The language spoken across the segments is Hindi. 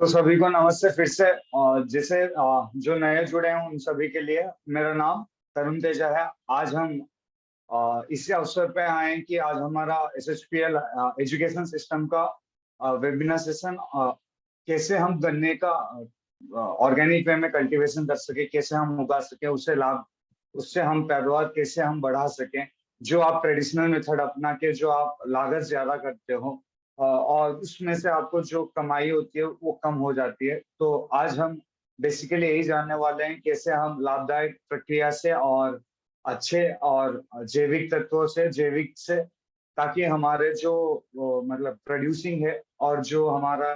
तो सभी को नमस्ते फिर से। जैसे जो नए जुड़े हैं उन सभी के लिए मेरा नाम तरुण तेजा है। आज हम इसी अवसर पे आए हैं कि आज हमारा SHPL एजुकेशन सिस्टम का वेबिनार सेशन कैसे हम गन्ने का ऑर्गेनिक वे में कल्टीवेशन कर सके, कैसे हम उगा सके, उससे लाभ, उससे हम पैदावार कैसे हम बढ़ा सकें। जो आप ट्रेडिशनल मेथड अपना के जो आप लागत ज्यादा करते हो और उसमें से आपको जो कमाई होती है वो कम हो जाती है। तो आज हम बेसिकली यही जानने वाले हैं कैसे हम लाभदायक प्रक्रिया से और अच्छे और जैविक तत्वों से, जैविक से, ताकि हमारे जो मतलब प्रोड्यूसिंग है और जो हमारा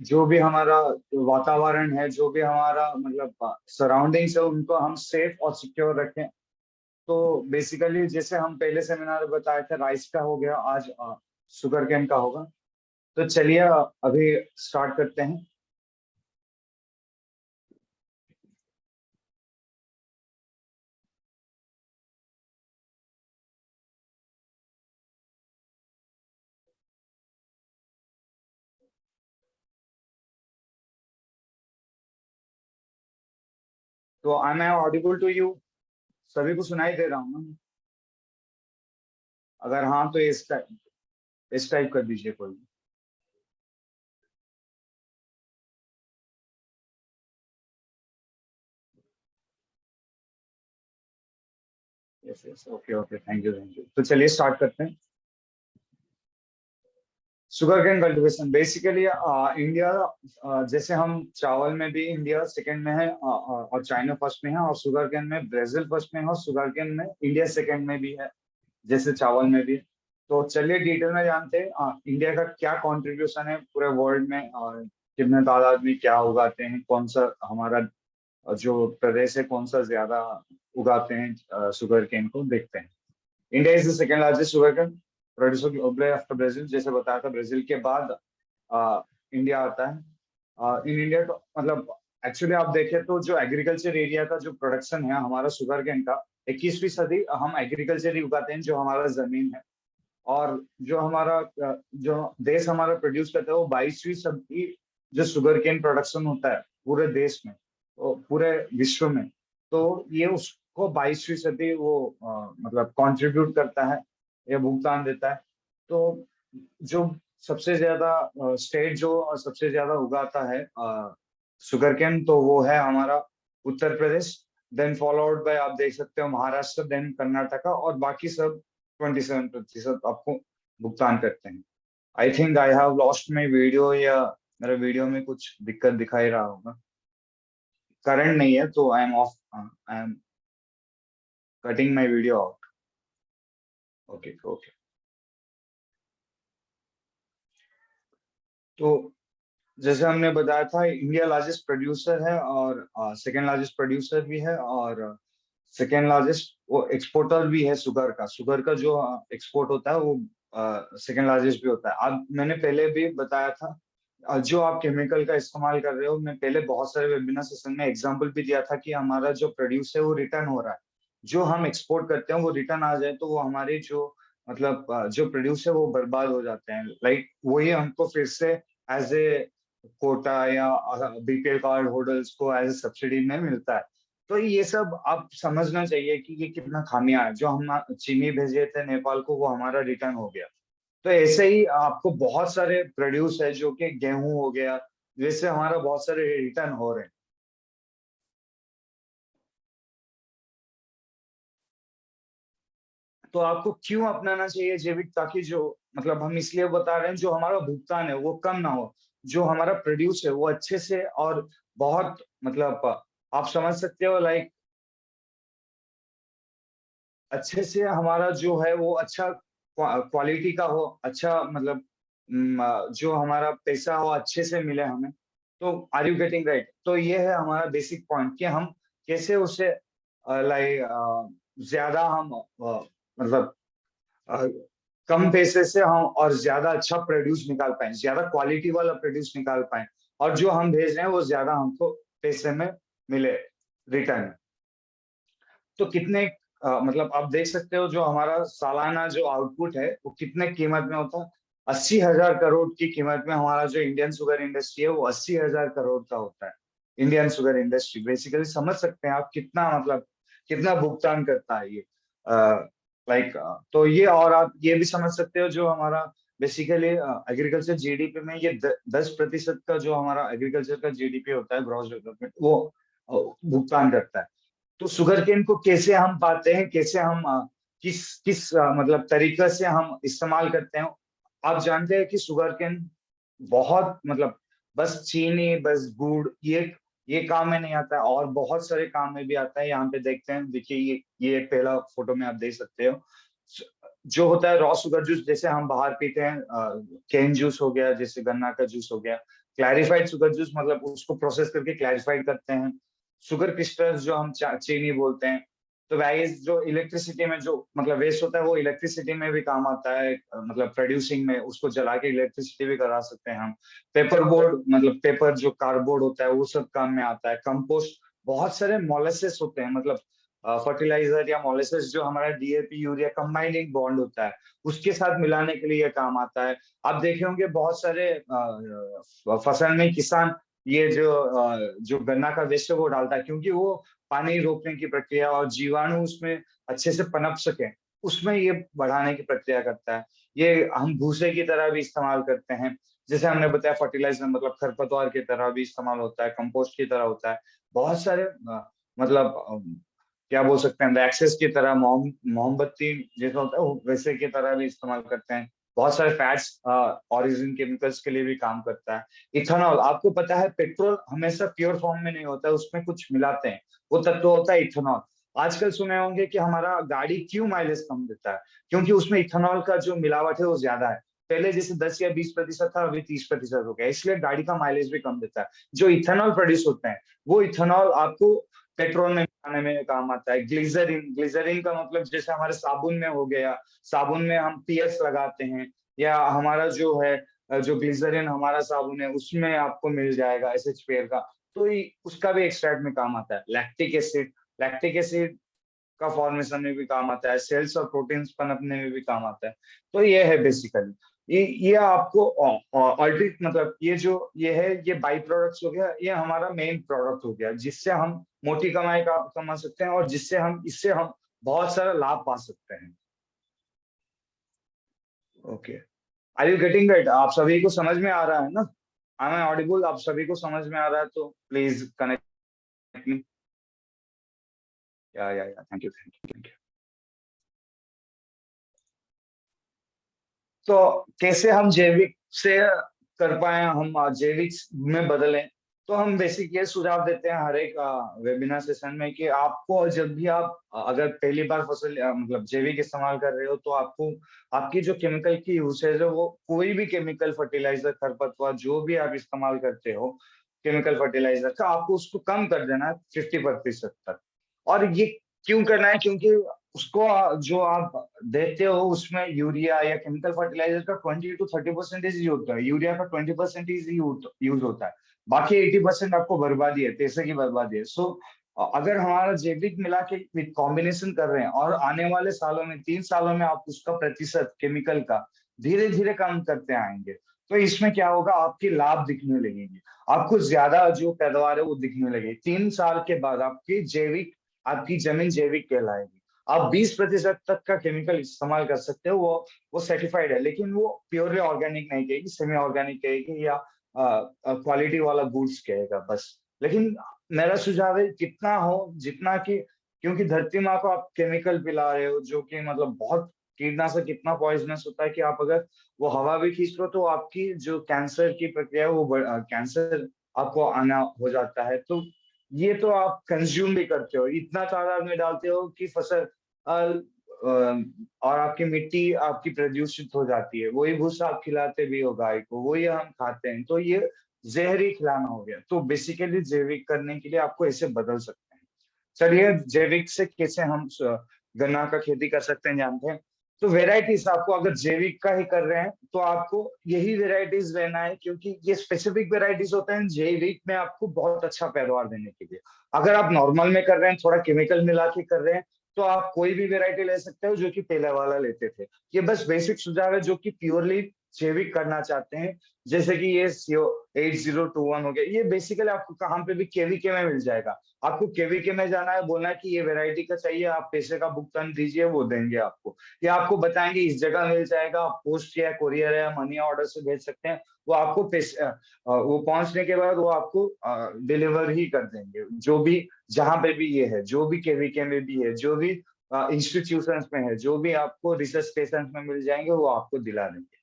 जो भी हमारा वातावरण है, जो भी हमारा मतलब सराउंडिंग्स है, उनको हम सेफ और सिक्योर रखें। तो बेसिकली जैसे हम पहले सेमिनार में बताए थे, राइस का हो गया, आज शुगर केन का होगा। तो चलिए अभी स्टार्ट करते हैं। तो I am audible to you? सभी को सुनाई दे रहा हूँ ना? अगर हाँ तो इस टाइप कर दीजिए कोई। Yes yes, okay okay, thank you thank you. तो चलिए स्टार्ट करते हैं। Sugar cane cultivation basically India, जैसे हम चावल में भी इंडिया सेकंड में है और चाइना फर्स्ट में है, और शुगर केन में ब्राजील फर्स्ट में है, और शुगर केन में इंडिया सेकंड में भी है, जैसे चावल में भी। तो चलिए डिटेल में जानते हैं इंडिया का क्या कंट्रीब्यूशन है पूरे वर्ल्ड में, और कितने तादाद में क्या उगाते हैं, कौन सा हमारा जो प्रदेश है कौन सा ज्यादा उगाते हैं शुगर केन को देखते हैं। India is the second largest sugar cane producer globally after Brazil. जैसे बताया था, ब्राजील के बाद इंडिया आता है। इन इंडिया तो मतलब एक्चुअली आप देखें तो जो एग्रीकल्चर एरिया का जो प्रोडक्शन है हमारा शुगर केन का, 21वीं सदी हम एग्रीकल्चर ही उगाते हैं, जो हमारा जमीन है। और जो हमारा जो देश हमारा प्रोड्यूस करता है वो 22वीं सदी जो शुगर केन प्रोडक्शन होता है पूरे देश में, तो पूरे विश्व में, तो ये उसको 22वीं सदी वो मतलब कंट्रीब्यूट करता है, ये भुगतान देता है। तो जो सबसे ज्यादा स्टेट जो सबसे ज्यादा उगाता है शुगर केन, तो वो है हमारा Uttar Pradesh. Then followed by आप देख सकते हो महाराष्ट्र, देन कर्नाटका, और बाकी सब 27% आपको भुगतान करते हैं। I think I have lost my video, या मेरे वीडियो में कुछ दिक्कत दिखाई रहा होगा। करंट नहीं है तो I M of, I am cutting my video out. Okay okay. तो जैसे हमने बताया था, इंडिया लार्जेस्ट प्रोड्यूसर है और सेकेंड लार्जेस्ट प्रोड्यूसर भी है, और सेकेंड लार्जेस्ट वो एक्सपोर्टर भी है शुगर का। शुगर का जो एक्सपोर्ट होता है वो सेकेंड लार्जेस्ट भी होता है। अब मैंने पहले भी बताया था, जो आप केमिकल का इस्तेमाल कर रहे हो, मैं पहले बहुत सारे वेबिनार सेशन में एग्जांपल भी दिया था कि हमारा जो प्रोड्यूस है वो रिटर्न हो रहा है। जो हम एक्सपोर्ट करते हैं वो रिटर्न आ जाए तो वो हमारे जो मतलब जो प्रोड्यूस है वो बर्बाद हो जाते हैं। लाइक वही हमको फिर से एज ए कोटा या BPL कार्ड होल्डर्स को एज ए सब्सिडी में मिलता है। तो ये सब आप समझना चाहिए कि ये कितना खामियां है। जो हम चीनी भेजे थे नेपाल को, वो हमारा रिटर्न हो गया। तो ऐसे ही आपको बहुत सारे प्रोड्यूस है, जो कि गेहूं हो गया, जैसे हमारा बहुत सारे रिटर्न हो रहे हैं। तो आपको क्यों अपनाना चाहिए जैविक? ताकि जो मतलब हम इसलिए बता रहे हैं, जो हमारा भुगतान है वो कम ना हो, जो हमारा प्रोड्यूस है वो अच्छे से और बहुत मतलब आप समझ सकते हो, लाइक अच्छे से हमारा जो है वो अच्छा क्वालिटी का हो, अच्छा मतलब जो हमारा पैसा हो अच्छे से मिले हमें। तो आर यू गेटिंग राइट? तो ये है हमारा बेसिक पॉइंट कि हम कैसे उसे लाइक ज्यादा हम मतलब अ, कम पैसे से हम और ज्यादा अच्छा प्रोड्यूस निकाल पाए, ज्यादा क्वालिटी वाला प्रोड्यूस निकाल पाए, और जो हम भेज रहे हैं वो ज्यादा हमको पैसे में मिले रिटर्न। तो कितने मतलब आप देख सकते हो जो हमारा सालाना जो आउटपुट है वो कितने कीमत में होता है। 80,000 करोड़ की कीमत में हमारा जो इंडियन शुगर इंडस्ट्री है वो 80,000 करोड़ का होता है। इंडियन शुगर इंडस्ट्री बेसिकली समझ सकते हैं आप कितना मतलब कितना भुगतान करता है ये लाइक। तो ये और आप ये भी समझ सकते हो जो हमारा बेसिकली एग्रीकल्चर जीडीपी में ये 10% का जो हमारा एग्रीकल्चर का जीडीपी होता है ग्रॉस डेवलपमेंट वो भुगतान करता है। तो शुगर केन को कैसे हम पाते हैं, कैसे हम किस किस मतलब तरीके से हम इस्तेमाल करते हैं। आप जानते हैं कि शुगर केन बहुत मतलब बस चीनी बस गुड़ ये काम में नहीं आता है और बहुत सारे काम में भी आता है। यहाँ पे देखते हैं, देखिए ये पहला फोटो में आप देख सकते हो जो होता है रॉ शुगर जूस जैसे हम बाहर पीते हैं, केन जूस हो गया, जैसे गन्ना का जूस हो गया। क्लैरिफाइड शुगर जूस मतलब उसको प्रोसेस करके क्लैरिफाइड करते हैं। शुगर क्रिस्टल्स जो हम चीनी बोलते हैं। तो वैसे जो इलेक्ट्रिसिटी में जो मतलब वेस्ट होता है वो इलेक्ट्रिसिटी में भी काम आता है, मतलब प्रोड्यूसिंग में उसको जला के इलेक्ट्रिसिटी भी करा सकते हैं हम। पेपर बोर्ड मतलब पेपर जो कार्डबोर्ड होता है वो सब काम में आता है। कंपोस्ट, बहुत सारे मोलेसेस होते हैं मतलब फर्टिलाइजर या मोलेसेस जो हमारा डीएपी यूरिया कंबाइनिंग बॉन्ड होता है उसके साथ मिलाने के लिए काम आता है। आप देखे होंगे बहुत सारे फसल में किसान ये जो गन्ना का वेस्ट है वो डालता है क्योंकि वो पानी रोकने की प्रक्रिया और जीवाणु उसमें अच्छे से पनप सके उसमें ये बढ़ाने की प्रक्रिया करता है। ये हम भूसे की तरह भी इस्तेमाल करते हैं। जैसे हमने बताया फर्टिलाइजर मतलब खरपतवार की तरह भी इस्तेमाल होता है, कंपोस्ट की तरह होता है। बहुत सारे मतलब क्या बोल सकते हैं वैक्सेस की तरह मोमबत्ती जैसा होता है वैसे की तरह भी इस्तेमाल करते हैं। बहुत सारे फैट्स ऑरिजिन केमिकल्स के लिए भी काम करता है। इथेनॉल, आपको पता है पेट्रोल हमेशा प्योर फॉर्म में नहीं होता है, उसमें कुछ मिलाते हैं, वो तत्व होता है इथेनॉल। आजकल सुने होंगे कि हमारा गाड़ी क्यों माइलेज कम देता है, क्योंकि उसमें इथेनॉल का जो मिलावट है वो ज्यादा है। पहले जैसे 10 या 20% था, अभी 30% हो गया, इसलिए गाड़ी का माइलेज भी कम देता है। जो इथेनॉल प्रोड्यूस होते हैं वो इथेनॉल आपको पेट्रोल में मिलाने में काम आता है। ग्लिसरीन, ग्लिसरीन का मतलब जैसे हमारे साबुन में हो गया, साबुन में हम पीएस लगाते हैं, या हमारा जो है जो ग्लिसरीन हमारा साबुन है उसमें आपको मिल जाएगा एसएचपीएल का, तो उसका भी एक्सट्रैक्ट में काम आता है। लैक्टिक एसिड, लैक्टिक एसिड का फॉर्मेशन में भी काम आता है, सेल्स और प्रोटीन्स पनपने में भी काम आता है। तो ये है बेसिकली, ये आपको अल्टीट मतलब ये है, ये बाई प्रोडक्ट्स हो गया, ये हमारा मेन प्रोडक्ट हो गया जिससे हम मोटी कमाई का कमा सकते हैं और जिससे हम इससे हम बहुत सारा लाभ पा सकते हैं। Okay, are you getting it? आप सभी को समझ में आ रहा है ना? I am audible? आप सभी को समझ में आ रहा है तो प्लीज कनेक्ट मी। या thank you thank you thank you. तो कैसे हम जैविक से कर पाए, हम जैविक में बदलें? तो हम बेसिक ये सुझाव देते हैं हर एक वेबिनार सेशन में कि आपको जब भी आप अगर पहली बार फसल मतलब जैविक इस्तेमाल कर रहे हो तो आपको आपकी जो केमिकल की यूसेज है वो कोई भी केमिकल फर्टिलाइजर खरपतवार जो भी आप इस्तेमाल करते हो केमिकल फर्टिलाइजर का, आपको उसको कम कर देना है 50% तक। और ये क्यों करना है? क्योंकि उसको जो आप देते हो उसमें यूरिया या केमिकल फर्टिलाइजर का 20 to 30% यूज होता है, यूरिया का 20% यूज होता है, बाकी 80% आपको बर्बादी है, पैसे की बर्बादी है। सो अगर हमारा जैविक मिला के कॉम्बिनेशन कर रहे हैं और आने वाले सालों में 3 सालों में आप उसका प्रतिशत केमिकल का धीरे धीरे कम करते आएंगे तो इसमें क्या होगा, आपकी लाभ दिखने लगेगी, आपको ज्यादा जो पैदावार है वो दिखने लगेगी। 3 साल के बाद आपकी जमीन जैविक कहलाएगी। आप 20% तक का केमिकल इस्तेमाल कर सकते हो, वो सर्टिफाइड है, लेकिन वो प्योरली ऑर्गेनिक नहीं कहेगी, सेमी ऑर्गेनिक कहेगी या क्वालिटी वाला गुड्स कहेगा बस। लेकिन मेरा सुझाव है कितना हो जितना कि, क्योंकि धरती माँ को आप केमिकल पिला रहे हो जो कि मतलब बहुत कीटनाशक कितना पॉइजनस होता है कि आप अगर वो हवा भी खींच लो तो आपकी जो कैंसर की प्रक्रिया है वो कैंसर आपको आना हो जाता है। तो ये तो आप कंज्यूम भी करते हो, इतना तादाद में डालते हो कि फसल और आपकी मिट्टी आपकी प्रदूषित हो जाती है। वही भूसा आप खिलाते भी हो गाय को, वही हम खाते हैं, तो ये जहरी खिलाना हो गया। तो बेसिकली जैविक करने के लिए आपको ऐसे बदल सकते हैं। चलिए जैविक से कैसे हम गन्ना का खेती कर सकते हैं जानते हैं। तो वेराइटीज आपको अगर जैविक का ही कर रहे हैं तो आपको यही वेराइटीज लेना है, क्योंकि ये स्पेसिफिक वेराइटीज होते हैं जैविक में आपको बहुत अच्छा पैदावार देने के लिए। अगर आप नॉर्मल में कर रहे हैं, थोड़ा केमिकल मिला के कर रहे हैं, तो आप कोई भी वेराइटी ले सकते हो जो कि पहले वाला लेते थे। ये बस बेसिक सुझाव है जो कि प्योरली जैविक करना चाहते हैं, जैसे कि ये CO 8021 हो गया, ये बेसिकली आपको कहाँ पे भी केवीके में मिल जाएगा। आपको केवीके में जाना है, बोलना है कि ये वैरायटी का चाहिए, आप पैसे का भुगतान दीजिए, वो देंगे आपको। या आपको बताएंगे इस जगह मिल जाएगा, आप पोस्ट या कोरियर या मनी ऑर्डर से भेज सकते हैं, वो आपको पैसे वो पहुंचने के बाद वो आपको डिलीवर ही कर देंगे। जो भी जहां पे भी ये है, जो भी केवीके में भी है, जो भी इंस्टीट्यूशंस में है, जो भी आपको रिसर्च स्टेशन में मिल जाएंगे, वो आपको दिला देंगे।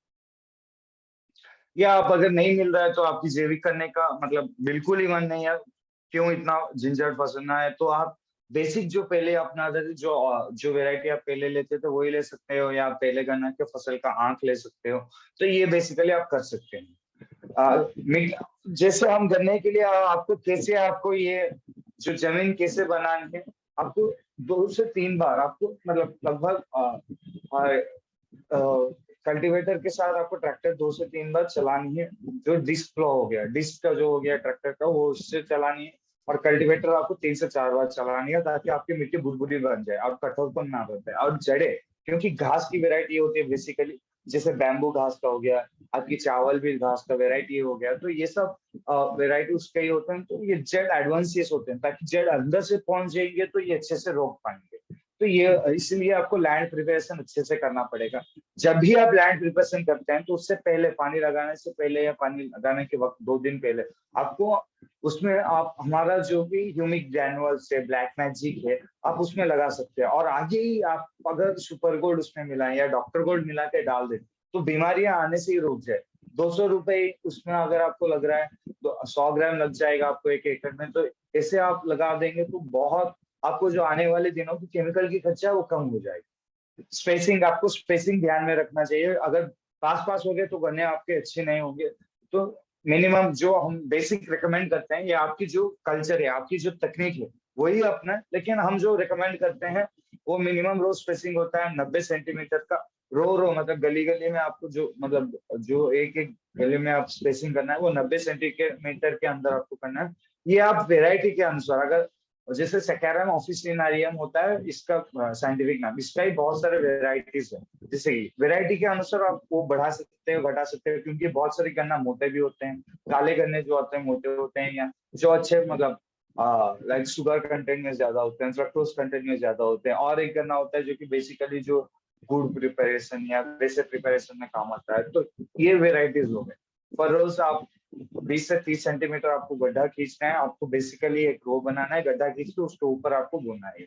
या आप अगर नहीं मिल रहा है तो आपकी जैविक करने का मतलब बिल्कुल ही मन नहीं है, क्यों इतना झंझट फंसना है, तो आप बेसिक जो पहले अपनाते थे, जो वैरायटी आप पहले लेते थे वही ले सकते हो, या आप पहले गन्ना के फसल का आंख ले सकते हो। तो ये बेसिकली आप कर सकते हैं। जैसे हम गन्ने के लिए आपको कैसे, आपको ये जो जमीन कैसे बनानी है, आपको 2 से 3 बार आपको मतलब लगभग कल्टीवेटर के साथ आपको ट्रैक्टर 2 से 3 बार चलानी है। जो डिस्क फ्लो हो गया, डिस्क का जो हो गया ट्रैक्टर का, वो उससे चलानी है। और कल्टीवेटर आपको 3 से 4 बार चलानी है, ताकि आपकी मिट्टी भुरभुरी बन जाए और कठोरपन ना बन जाए। और जड़े, क्योंकि घास की वेरायटी होती है बेसिकली, जैसे बैम्बू घास का हो गया, आपकी चावल भी घास का वेरायटी हो गया, तो ये सब वेरायटी उसके ही होते हैं। तो ये जड़ एडवांसियस होते हैं, ताकि जड़ अंदर से पहुंच जाएंगे तो ये अच्छे से रोक पाएंगे। तो ये इसलिए आपको लैंड प्रिपरेशन अच्छे से करना पड़ेगा। जब भी आप लैंड प्रिपरेशन करते हैं, तो उससे पहले, पानी लगाने से पहले या पानी लगाने के वक्त 2 दिन पहले, आपको उसमें आप हमारा जो भी ह्यूमिक ग्रैन्युअल्स है, ब्लैक मैजिक है, आप उसमें लगा सकते हैं। और आगे ही आप अगर सुपर गोल्ड उसमें मिलाएं या डॉक्टर गोल्ड मिला के डाल दें, तो बीमारियां आने से ही रुक जाए। 200 रुपए उसमें अगर आपको लग रहा है, तो 100 ग्राम लग जाएगा आपको 1 एकड़ में। तो ऐसे आप लगा देंगे तो बहुत आपको जो आने वाले दिनों की केमिकल की खर्चा है वो कम हो जाएगी। स्पेसिंग, आपको स्पेसिंग ध्यान में रखना चाहिए। अगर पास पास हो गए तो गन्ने आपके अच्छे नहीं होंगे। तो मिनिमम जो हम बेसिक रिकमेंड करते हैं, ये आपकी जो कल्चर है, आपकी जो तकनीक है, वही अपना है। लेकिन हम जो रिकमेंड करते हैं वो मिनिमम रो स्पेसिंग होता है 90 सेंटीमीटर का। रो मतलब गली गली में आपको जो मतलब जो एक एक गली में आप स्पेसिंग करना है, वो 90 सेंटीमीटर के अंदर आपको करना है। ये आप वेराइटी के अनुसार, अगर जैसे सेकेरम ऑफिसिनारियम होता है इसका साइंटिफिक नाम, इसका ही बहुत सारे वेराइटीज है। जैसे कि वेराइटी के अनुसार आप वो बढ़ा सकते हो, घटा सकते हो, क्योंकि बहुत सारे गन्ना मोटे भी होते हैं। काले गन्ने जो होते हैं मोटे होते हैं, या जो अच्छे मतलब लाइक शुगर कंटेंट में ज्यादा होते हैं, फ्रक्टोज कंटेंट में ज्यादा होते हैं। और एक गन्ना होता है जो कि बेसिकली जो गुड़ प्रिपरेशन या वैसे प्रिपरेशन में काम आता है। तो ये वेराइटीज हो गए। फरोज आप 20 से 30 सेंटीमीटर आपको गड्ढा खींचना है। आपको बेसिकली एक रो बनाना है, गड्ढा खींच के उसके ऊपर आपको बोना है।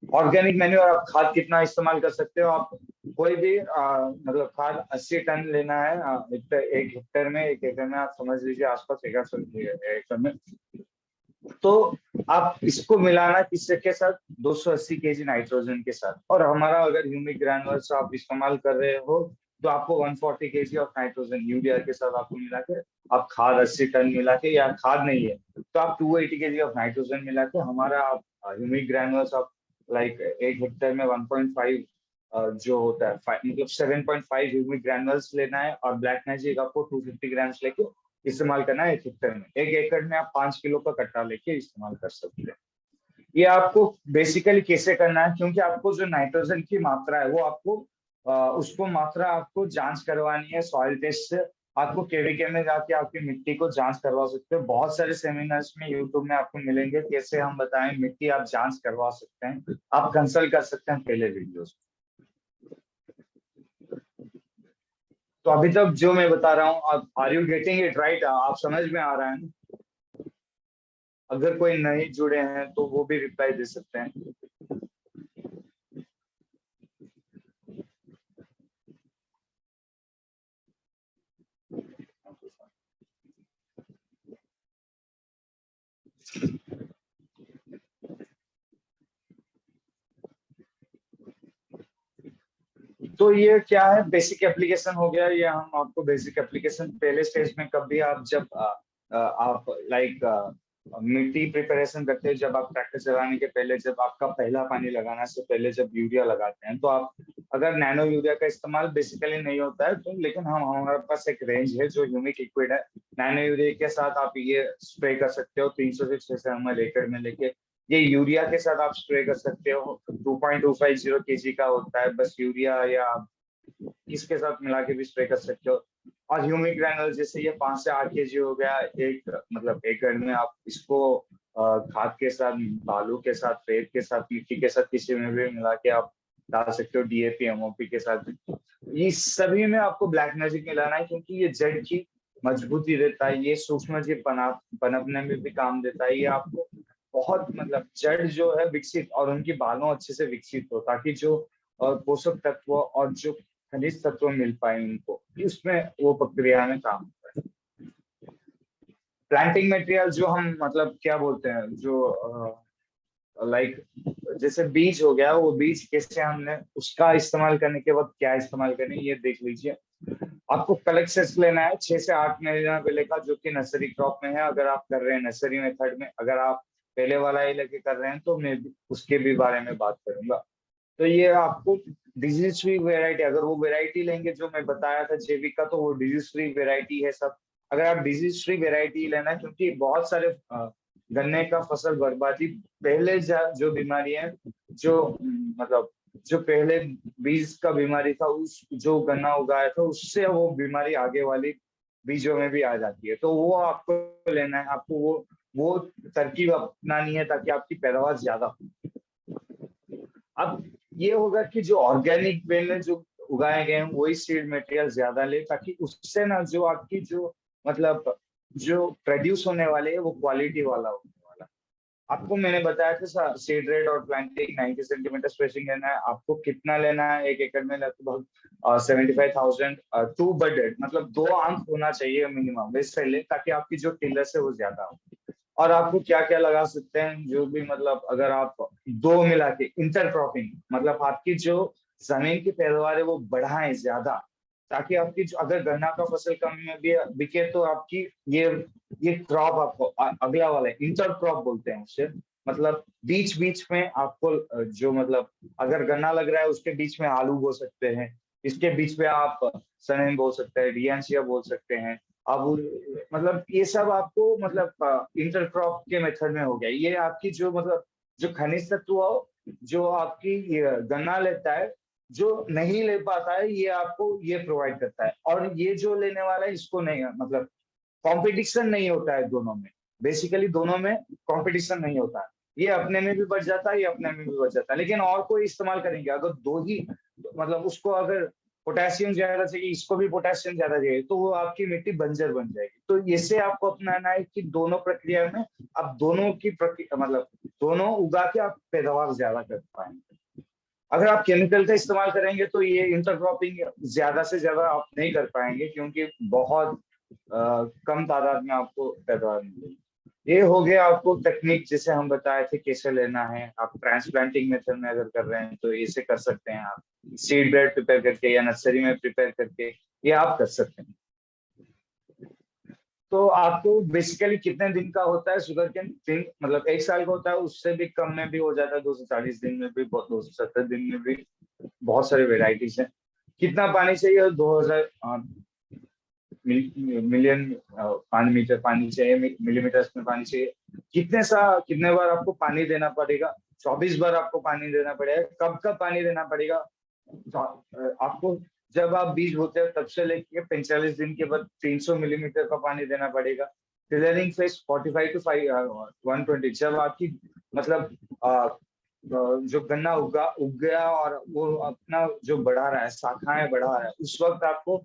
ऑर्गेनिक मैन्योर आप खाद कितना इस्तेमाल कर सकते हो, आप कोई भी मतलब खाद 80 टन लेना है 1 हेक्टेयर में, 1 एकड़ में आप समझ लीजिए आसपास 1 एकड़ में। तो आप इसको मिलाना किससे के साथ, 280 kg नाइट्रोजन के साथ। और हमारा अगर ह्यूमिक ग्रैनुअल्स आप इस्तेमाल कर रहे हो, तो आपको 140 kg ऑफ नाइट्रोजन यूरिया के साथ आपको मिला के, आप खाद 80 टन मिला के, या खाद नहीं है तो आप 280 kg ऑफ नाइट्रोजन मिला के, हमारा आप ह्यूमिक ग्रैनुअल्स आप लाइक 1 हेक्टेयर में 1.5 जो होता है मतलब 7.5 ह्यूमिक ग्रैनुअल्स लेना है। और ब्लैक मैजिक आपको 250 ग्राम्स लेके इस्तेमाल करना है 1 हेक्टेयर में। 1 एकड़ में आप 5 किलो का कट्टा लेके इस्तेमाल कर सकते हैं। ये आपको बेसिकली कैसे करना है, क्योंकि आपको जो नाइट्रोजन की मात्रा है वो आपको उसको मात्रा आपको जांच करवानी है सॉइल टेस्ट से। आपको केवीके में जाके आपकी मिट्टी को जांच करवा सकते हो। बहुत सारे सेमिनार्स में यूट्यूब में आपको मिलेंगे, कैसे हम बताएं मिट्टी आप जांच करवा सकते हैं। आप कंसल्ट कर सकते हैं पहले वीडियोस। तो अभी तक जो मैं बता रहा हूँ, आप are you getting it right, आप समझ में आ रहा है ना? अगर कोई नहीं जुड़े हैं तो वो भी रिप्लाई दे सकते हैं। तो ये क्या है, बेसिक एप्लीकेशन हो गया। ये हम आपको बेसिक एप्लीकेशन पहले स्टेज में, कभी आप जब आप लाइक मिट्टी प्रिपरेशन करते हैं, जब आप ट्रैक्टर चलाने के पहले, जब आपका पहला पानी लगाने से पहले जब यूरिया लगाते हैं, तो आप अगर नैनो यूरिया का इस्तेमाल बेसिकली नहीं होता है तो, लेकिन हम हमारे पास एक रेंज है जो ह्यूमिक लिक्विड है। नैनो यूरिया के साथ आप ये स्प्रे कर सकते हो 300 से 600 ml एकड़ में लेके। ये यूरिया के साथ आप स्प्रे कर सकते हो, 2.250 kg का होता है बस यूरिया। या इसके साथ मिला के भी स्प्रे कर सकते हो। और ह्यूमिक ग्रैनुल जैसे ये 5 से 8 kg हो गया, एक मतलब एकड़ में आप इसको खाद के साथ, बालू के साथ, रेत के साथ, मिट्टी के साथ किसी में भी मिला के आप डाल सकते हो, डीएपी एमओपी के साथ भी। ये सभी में आपको ब्लैक मैजिक मिलाना है, क्योंकि ये जड़ की मजबूती देता है, ये सूक्ष्म जीव पनपने में भी काम देता है। ये आपको बहुत मतलब जड़ जो है विकसित और उनकी बालों अच्छे से विकसित हो, ताकि जो पोषक तत्व और जो खनिज तत्व मिल पाए उनको, उसमें वो प्रक्रिया में काम होता है। प्लांटिंग मटेरियल जो हम मतलब क्या बोलते हैं, जो लाइक जैसे बीज हो गया, वो बीज कैसे हमने उसका इस्तेमाल करने के बाद क्या इस्तेमाल करें ये देख लीजिए। आपको कलेक्शंस लेना है 6 से 8 महीना पहले का, जो कि नर्सरी क्रॉप में है। अगर आप कर रहे हैं नर्सरी मेथड में, अगर आप पहले वाला ही लेके कर रहे हैं तो मैं भी उसके भी बारे में बात करूंगा। तो ये आपको डिजीज फ्री वेराइटी, अगर वो वेराइटी लेंगे जो मैं बताया था जैविक का, तो वो डिजीज फ्री वेराइटी है सब। अगर आप डिजीज फ्री वेराइटी लेना है, क्योंकि बहुत सारे गन्ने का फसल बर्बादी पहले जो बीमारी है, जो मतलब जो पहले बीज का बीमारी था, उस जो गन्ना उगाया था उससे वो बीमारी आगे वाली बीजों में भी आ जाती है। तो वो आपको लेना है, आपको वो तरकीब अपनानी है ताकि आपकी पैदावार ज्यादा हो। अब ये होगा कि जो ऑर्गेनिक वे में जो उगाए गए हैं वही सीड मटेरियल ज्यादा ले, ताकि उससे ना जो आपकी जो मतलब जो प्रोड्यूस होने वाले है वो क्वालिटी वाला होने वाला। आपको मैंने बताया था सीड रेट और प्लांटिंग 90 सेंटीमीटर स्पेसिंग लेना है। आपको कितना लेना है, 1 एकड़ में लगभग 75,000 टू बडेड, मतलब 2 आंख होना चाहिए मिनिमम वैसे ले, ताकि आपकी जो टिलर्स है वो ज्यादा हो। और आपको क्या क्या लगा सकते हैं जो भी, मतलब अगर आप दो मिला के इंटरक्रॉपिंग, मतलब आपकी जो जमीन की पैदावार है वो बढ़ाएं ज्यादा, ताकि आपकी जो अगर गन्ना का फसल कम में भी बिके तो आपकी ये क्रॉप आपको अगला वाला इंटर क्रॉप बोलते हैं उसे, मतलब बीच बीच में आपको जो मतलब अगर गन्ना लग रहा है उसके बीच में आलू बो सकते हैं, इसके बीच में आप सनम बोल सकते हैं, डियांशिया बोल सकते हैं। अब मतलब ये सब आपको मतलब इंटरक्रॉप के मेथड में हो गया। ये आपकी जो मतलब जो खनिज तत्व हो, जो आपकी ये गन्ना लेता है, जो नहीं ले पाता है, ये आपको ये प्रोवाइड करता है। और ये जो लेने वाला है इसको नहीं, मतलब कंपटीशन नहीं होता है दोनों में, बेसिकली दोनों में कंपटीशन नहीं होता है। ये अपने में भी बढ़ जाता है, ये अपने में भी बढ़ जाता है, लेकिन और कोई इस्तेमाल करेंगे अगर दो ही, मतलब उसको अगर पोटेशियम ज्यादा चाहिए, इसको भी पोटेशियम ज्यादा चाहिए, तो वो आपकी मिट्टी बंजर बन जाएगी। तो इससे आपको अपनाना है कि दोनों प्रक्रिया में आप दोनों की मतलब दोनों उगा के आप पैदावार ज्यादा कर पाएंगे। अगर आप केमिकल का इस्तेमाल करेंगे तो ये इंटरक्रॉपिंग ज्यादा से ज्यादा आप नहीं कर पाएंगे, क्योंकि बहुत कम तादाद में आपको पैदावार मिलेगी। ये हो गया आपको टेक्निक जिसे हम बताए थे कैसे लेना है। आप ट्रांसप्लांटिंग मेथड में अगर कर रहे हैं तो ऐसे कर सकते हैं, आप सीड बेड प्रिपेयर करके या नर्सरी में प्रिपेयर करके ये आप कर सकते हैं। तो आपको बेसिकली कितने दिन का होता है शुगर केन दिन, मतलब 1 साल का होता है, उससे भी कम में भी हो जाता है, 240 दिन में भी, 270 दिन में भी। बहुत सारे वेराइटीज हैं। कितना पानी चाहिए, 2000 मिलियन 5 मीटर पानी चाहिए, मिलीमीटर में पानी चाहिए। कितने बार आपको पानी देना पड़ेगा, 24 बार आपको पानी देना पड़ेगा। कब कब पानी देना पड़ेगा, तो आपको जब आप बीज बोते हैं तब से लेके 45 दिन के बाद 300 मिलीमीटर का पानी देना पड़ेगा। टिलरिंग फेज 45 to 120, जब आपकी मतलब जो गन्ना उग गया और वो अपना जो बढ़ा रहा है, शाखाएं बढ़ा रहा है, उस वक्त आपको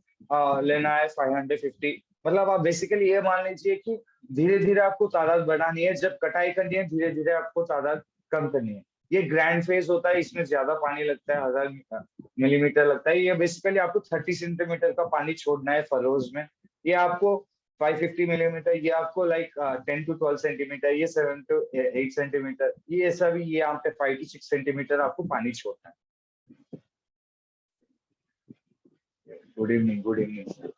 लेना है 550। मतलब आप बेसिकली ये मान लीजिए कि धीरे धीरे आपको तादाद बढ़ानी है, जब कटाई करनी है धीरे धीरे आपको तादाद कम करनी है। ये ग्रैंड फेज होता है, इसमें ज्यादा पानी लगता है, 1000 मिलीमीटर लगता है। ये बेसिकली आपको 30 सेंटीमीटर का पानी छोड़ना है फरोज में। ये आपको 550 मिलीमीटर, ये आपको लाइक 10 to 12 सेंटीमीटर, ये 7 to 8 सेंटीमीटर, ये ऐसा भी, ये यहाँ पे 5 to 6 सेंटीमीटर आपको पानी छोड़ना है। Good evening, good evening.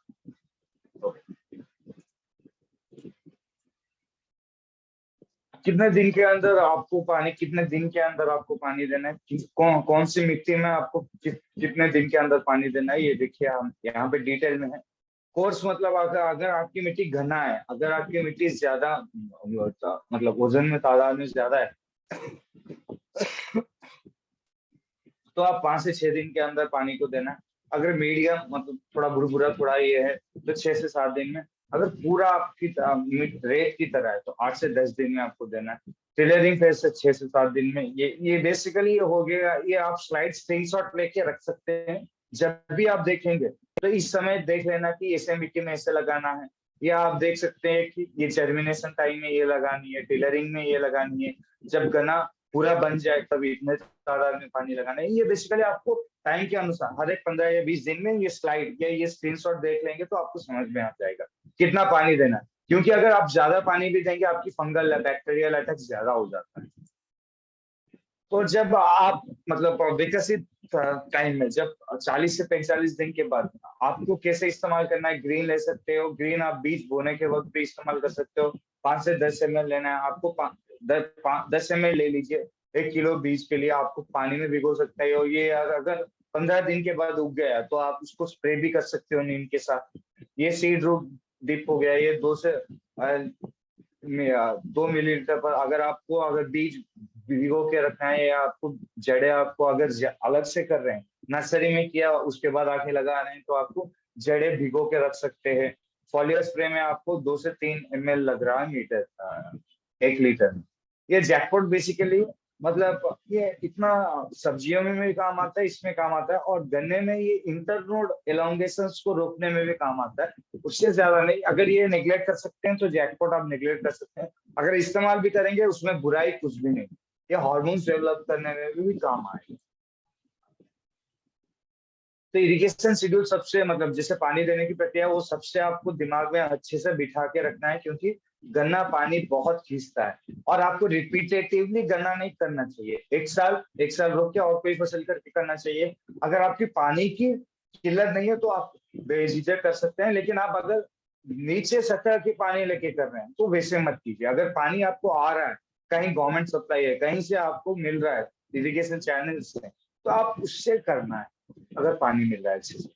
कितने दिन के अंदर आपको पानी देना है, कौन सी मिट्टी में आपको कितने दिन के अंदर पानी देना है, ये देखिए हम यहाँ पे डिटेल में है। कोर्स मतलब अगर अगर आपकी मिट्टी घना है, अगर आपकी मिट्टी ज्यादा मतलब वजन में तादाद में ज्यादा है, तो आप 5 से 6 दिन के अंदर पानी को देना है। अगर मीडियम मतलब थोड़ा भुरभुरा थोड़ा ये है तो 6 से 7 दिन में। अगर पूरा आपकी रेत की तरह है तो 8 से 10 दिन में आपको देना है। टेलरिंग फेज से 6 से 7 दिन में। ये बेसिकली हो गया। ये आप स्लाइड स्क्रीनशॉट लेके रख सकते हैं। जब भी आप देखेंगे तो इस समय देख लेना कि ऐसे मिट्टी में ऐसे लगाना है, या आप देख सकते हैं कि ये जर्मिनेशन टाइम में ये लगानी है, टेलरिंग में ये लगानी है, जब गना पूरा बन जाए तब इतने तादाद में पानी लगाना है। ये बेसिकली आपको टाइम के अनुसार हर एक 15 या 20 दिन में ये स्लाइड या ये स्क्रीनशॉट देख लेंगे तो आपको समझ में आ जाएगा कितना पानी देना है। क्योंकि अगर आप ज्यादा पानी भी देंगे आपकी फंगल बैक्टीरियल अटैक ज्यादा हो जाता है। तो जब आप मतलब विकसित टाइम में जब 40 से 45 दिन के बाद आपको कैसे इस्तेमाल करना है, ग्रीन ले सकते हो। ग्रीन आप बीज बोने के वक्त भी इस्तेमाल कर सकते हो। 5 से 10 ml लेना है आपको। 10 ml ले लीजिए। 1 किलो बीज के लिए आपको पानी में भिगो सकते हो। ये अगर 15 दिन के बाद उग गया तो आप उसको स्प्रे भी कर सकते हो नीम के साथ। ये सीड रूट डिप हो गया। ये 2 मिलीलीटर पर अगर आपको अगर बीज भिगो के रखना है, या आपको जड़ें आपको अगर अलग से कर रहे हैं, नर्सरी में किया उसके बाद आके लगा रहे हैं, तो आपको जड़ें भिगो के रख सकते हैं। फॉलियर स्प्रे में आपको 2 से 3 ml लग रहा है मीटर 1 लीटर में। ये जैकपॉट बेसिकली मतलब ये इतना सब्जियों में भी काम आता है, इसमें काम आता है, और गन्ने में ये इंटरनोड एलोंगेशन को रोकने में भी काम आता है। उससे ज्यादा नहीं। अगर ये नेग्लेक्ट कर सकते हैं तो जैकपॉट आप नेग्लेक्ट कर सकते हैं। अगर इस्तेमाल भी करेंगे उसमें बुराई कुछ भी नहीं। ये हार्मोन्स डेवलप करने में भी काम आएगा। तो इरिगेशन शेड्यूल सबसे मतलब जैसे पानी देने की प्रक्रिया वो सबसे आपको दिमाग में अच्छे से बिठा के रखना है, क्योंकि गन्ना पानी बहुत खींचता है। और आपको रिपीटेटिवली गन्ना नहीं करना चाहिए। एक साल रोक के और कोई फसल करके करना चाहिए। अगर आपकी पानी की किल्लत नहीं है तो आप बेझिझक कर सकते हैं, लेकिन आप अगर नीचे सतह के पानी लेके कर रहे हैं तो वैसे मत कीजिए। अगर पानी आपको आ रहा है, कहीं गवर्नमेंट सप्लाई है, कहीं से आपको मिल रहा है इरिगेशन चैनल से, तो आप उससे करना है अगर पानी मिल रहा है अच्छे से।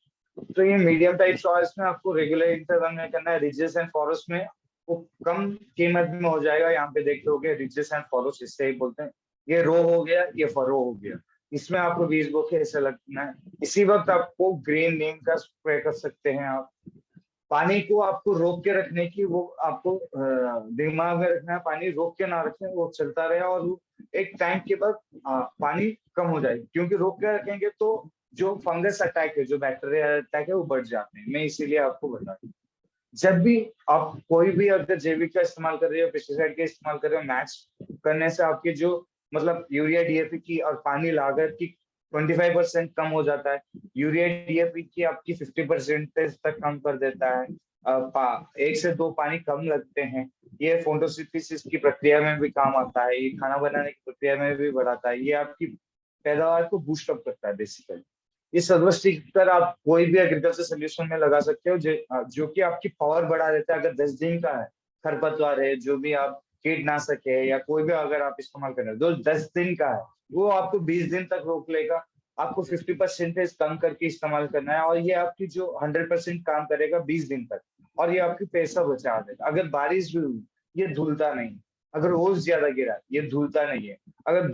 तो ये मीडियम टाइप सॉइल्स में आपको रेगुलर इंटरवल में करना है। रिजेस एंड फॉरेस्ट में वो कम कीमत में हो जाएगा। यहाँ पे देख लोगे रिजेस एंड फॉरेस्ट इससे ही बोलते हैं। ये रो हो गया, ये फरो हो गया। इसमें आपको बीज बो के ऐसा लगना है। इसी वक्त आपको ग्रीन नीम का स्प्रे कर सकते हैं आप। पानी को आपको रोक के रखने की वो आपको दिमाग में रखना है। पानी रोक के ना रखें, वो चलता रहे, और वो एक टाइम के बाद पानी कम हो जाएगी। क्योंकि रोक के रखेंगे तो जो फंगस अटैक है, जो बैक्टीरिया अटैक है, वो बढ़ जाते हैं। मैं इसीलिए आपको बता दूं, जब भी आप कोई भी अगर जैविक का इस्तेमाल कर रहे हो, पेस्टिसाइड का इस्तेमाल कर रहे हो, मैच करने से आपकी जो मतलब यूरिया डीएपी की और पानी लागत की 25% कम हो जाता है। यूरिया डीएपी की आपकी 50% तक कम कर देता है। 1 से 2 पानी कम लगते हैं। ये फोटोसिंथेसिस की प्रक्रिया में भी काम आता है। ये खाना बनाने की प्रक्रिया में भी बढ़ाता है। ये आपकी पैदावार को बूस्ट अप करता है बेसिकली। ये सर्वस्टिकर आप कोई भी एग्रीकल्चर सोल्यूशन में लगा सकते हो, जो कि आपकी पावर बढ़ा देता है। अगर 10 दिन का है, खरपतवार है, जो भी आप कीटनाशक है या कोई भी अगर आप इस्तेमाल कर रहे हो, जो 10 दिन का है वो आपको 20 दिन तक रोक लेगा। आपको 50% कम करके इस्तेमाल करना है, और ये आपकी जो 100% काम करेगा 20 दिन तक, और ये आपकी पैसा बचा देगा। अगर बारिश भी हुई, ये धुलता नहीं। अगर ओस ज्यादा गिरा, ये धुलता नहीं है। अगर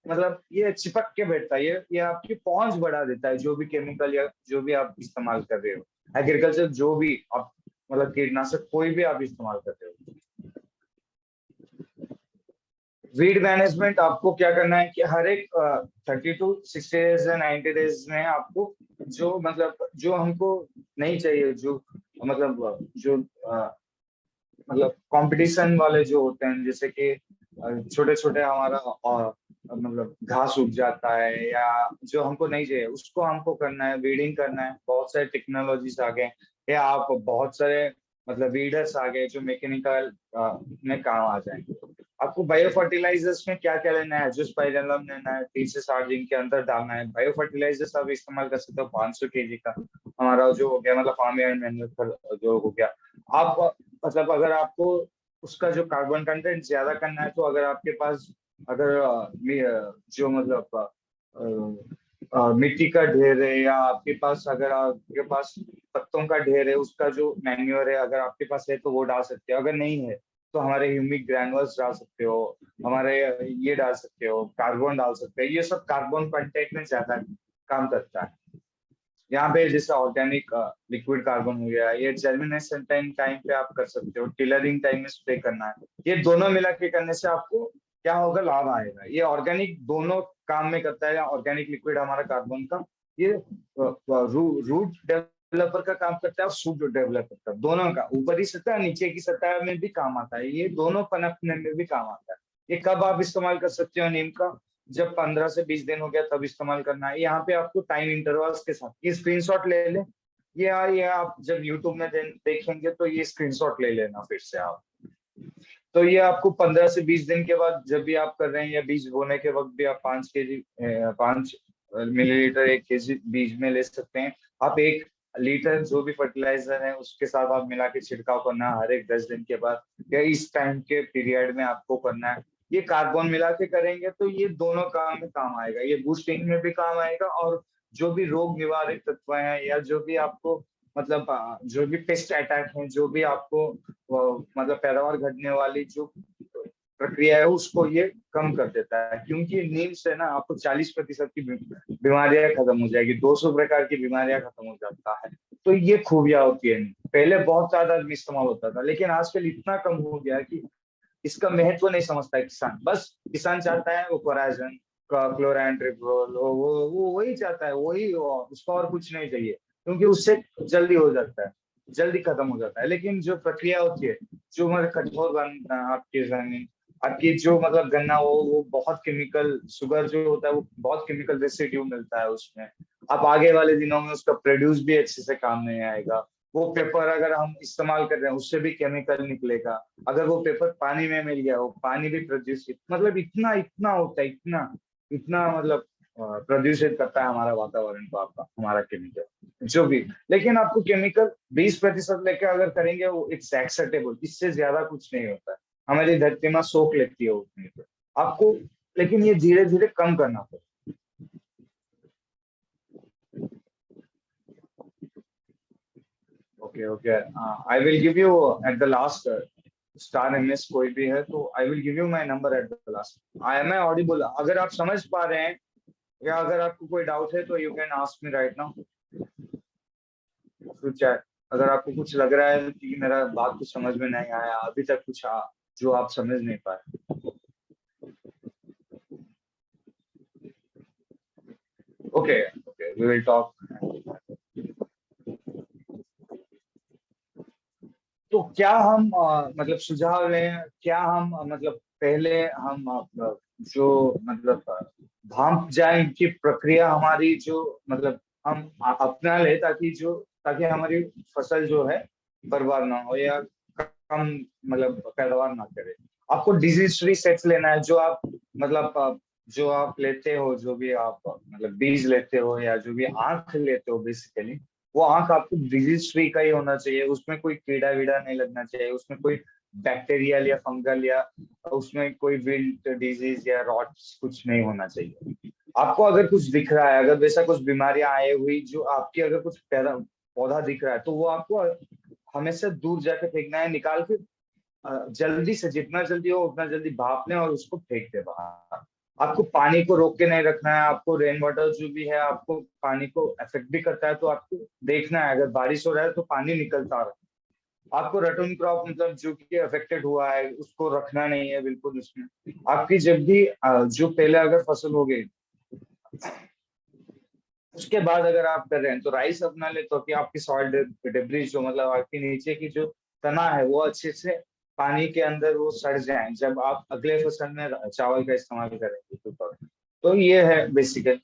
मतलब ये चिपक के बैठता है। ये आपकी पहुंच बढ़ा देता है, जो भी केमिकल या जो भी आप इस्तेमाल कर रहे हो एग्रीकल्चर, जो भी आप मतलब कीटनाशक कोई भी आप इस्तेमाल कर रहे हो। वीड मैनेजमेंट आपको क्या करना है कि हर एक 30 to 60 डेज या 90 डेज में आपको जो मतलब जो हमको नहीं चाहिए, जो मतलब जो मतलब कंपटीशन वाले जो होते हैं, जैसे कि छोटे छोटे हमारा मतलब घास उग जाता है, या जो हमको नहीं चाहिए उसको हमको करना है, वीडिंग करना है। बहुत सारे टेक्नोलॉजीज आ गए, या आप बहुत सारे मतलब वीडर्स आ गए जो मैकेनिकल में काम आ जाएंगे। आपको बायो फर्टिलाइजर्स में क्या क्या लेना है, जो स्पाइरलम लेना है, 30 से 60 दिन के अंदर डालना है। बायो फर्टिलाइजर्स आप इस्तेमाल कर सकते हो 500 kg का। हमारा जो हो गया मतलब फार्म यार्ड मैन्योर जो हो गया। आप मतलब अगर आपको उसका जो कार्बन कंटेंट ज्यादा करना है, तो अगर आपके पास अगर जो मतलब मिट्टी का ढेर है, या आपके पास अगर आपके पास पत्तों का ढेर है, उसका जो मैन्योर है अगर आपके पास है तो वो डाल सकते हो। अगर नहीं है तो हमारे ह्यूमिक ग्रैनुअल्स डाल सकते हो, हमारे ये डाल सकते हो, कार्बन डाल सकते हो। ये सब कार्बन कंटेंट में ज्यादा काम करता है। यहाँ पे जैसे ऑर्गेनिक लिक्विड कार्बन हो गया, ये जर्मिनेशन टाइम टाइम पे आप कर सकते हो, टिलरिंग टाइम में स्प्रे करना है। ये दोनों मिला के करने से आपको क्या होगा, लाभ आएगा। ये ऑर्गेनिक दोनों काम में करता है। ऑर्गेनिक लिक्विड हमारा कार्बन का, ये रूट डेवलपर का काम करता है और सूट डेवलपर का, दोनों का, ऊपरी सतह नीचे की सतह में भी काम आता है। ये दोनों पनपने में भी काम आता है। ये कब आप इस्तेमाल कर सकते हो नीम का, जब 15 से 20 दिन हो गया तब इस्तेमाल करना है। यहाँ पे आपको टाइम इंटरवल्स के साथ ये स्क्रीनशॉट ले लें। ये आप जब यूट्यूब में देखेंगे तो ये स्क्रीनशॉट ले लेना फिर से आप। तो ये आपको 15 से 20 दिन के बाद जब भी आप कर रहे हैं, या बीज बोने के वक्त भी आप 5 kg 5 मिलीलीटर 1 kg बीज में ले सकते हैं। आप 1 लीटर जो भी फर्टिलाइजर है उसके साथ आप मिला के छिड़काव करना है हर एक 10 दिन के बाद, या इस टाइम के पीरियड में आपको करना है। ये कार्बन मिला के करेंगे तो ये दोनों काम में काम आएगा। ये बूस्टिंग में भी काम आएगा, और जो भी रोग निवारक तत्व हैं, या जो भी आपको मतलब जो भी पेस्ट अटैक है, जो भी आपको मतलब पैदावार घटने वाली जो प्रक्रिया है उसको ये कम कर देता है। क्योंकि नीम से ना आपको 40% की बीमारियां खत्म हो जाएगी, 200 प्रकार की बीमारियां खत्म हो जाता है। तो ये खूबियां होती है। पहले बहुत ज्यादा इस्तेमाल होता था, लेकिन आजकल इतना कम हो गया कि इसका महत्व नहीं समझता है किसान। बस किसान चाहता है वो कोराजन का क्लोरान ट्रिप्रोल, वो वही चाहता है, वही उसको और कुछ नहीं चाहिए, क्योंकि उससे जल्दी हो जाता है, जल्दी खत्म हो जाता है। लेकिन जो प्रक्रिया होती है, जो मतलब कठोर बनता है आपकी जमीन, आपकी जो मतलब गन्ना, वो बहुत केमिकल, शुगर जो होता है वो बहुत केमिकल रेसिड्यू मिलता है उसमें। अब आगे वाले दिनों में उसका प्रोड्यूस भी अच्छे से काम नहीं आएगा। वो पेपर अगर हम इस्तेमाल कर रहे हैं उससे भी केमिकल निकलेगा। अगर वो पेपर पानी में मिल गया, वो पानी भी प्रदूषित, मतलब इतना इतना होता है, इतना इतना मतलब प्रदूषित करता है हमारा वातावरण को आपका हमारा केमिकल जो भी। लेकिन आपको केमिकल 20% लेके अगर करेंगे वो इट्स एक्सेप्टेबल, इससे ज्यादा कुछ नहीं होता है। हमारी धरती में सोख लेती है उतनी तो आपको, लेकिन ये धीरे धीरे कम करना पड़ेगा। Okay okay, I will give you at the last star MS कोई भी है तो I will give you my number at the last. I am I audible? अगर आप समझ पा रहे हैं या अगर आपको कोई डाउट है तो you can ask me right now through chat. अगर आपको कुछ लग रहा है कि मेरा बात कुछ समझ में नहीं आया अभी तक, कुछ जो आप समझ नहीं पाए। Okay okay, we will talk. तो क्या हम मतलब सुझाव लें, क्या हम मतलब पहले हम जो मतलब भाप जाए की प्रक्रिया हमारी जो मतलब हम अपना ले, ताकि जो ताकि हमारी फसल जो है बर्बाद ना हो या कम मतलब पैदावार ना करे। आपको डिजीज फ्री सेट्स लेना है, जो आप मतलब जो आप लेते हो, जो भी आप मतलब बीज लेते हो या जो भी आंख लेते हो बेसिकली, वो आंख आपको डिजीज फ्री का ही होना चाहिए। उसमें कोई कीड़ा वीड़ा नहीं लगना चाहिए, उसमें कोई बैक्टीरियल या फंगल या उसमें कोई विल्ट डिजीज या रॉट्स कुछ नहीं होना चाहिए। आपको अगर कुछ दिख रहा है, अगर वैसा कुछ बीमारियां आए हुई जो आपकी, अगर कुछ पैदा पौधा दिख रहा है तो वो आपको हमेशा दूर जाके फेंकना है, निकाल के जल्दी से, जितना जल्दी हो उतना जल्दी भाप लें और उसको फेंक दे बाहर। आपको पानी को रोक के नहीं रखना है। आपको रेन वाटर जो भी है आपको पानी को अफेक्ट भी करता है, तो आपको देखना है अगर बारिश हो रहा है तो पानी निकलता रहे। आपको रटून क्रॉप मतलब जो कि अफेक्टेड हुआ है उसको रखना नहीं है बिल्कुल उसमें। आपकी जब भी जो पहले अगर फसल हो गई उसके बाद अगर आप कर रहे हैं तो राइस अपना ले, तो कि आपकी सॉइल डिब्रीज जो मतलब आपके नीचे की जो तना है वो अच्छे से पानी के अंदर वो सड़ जाए जब आप अगले फसल में चावल का इस्तेमाल करेंगे तो ये है बेसिकली।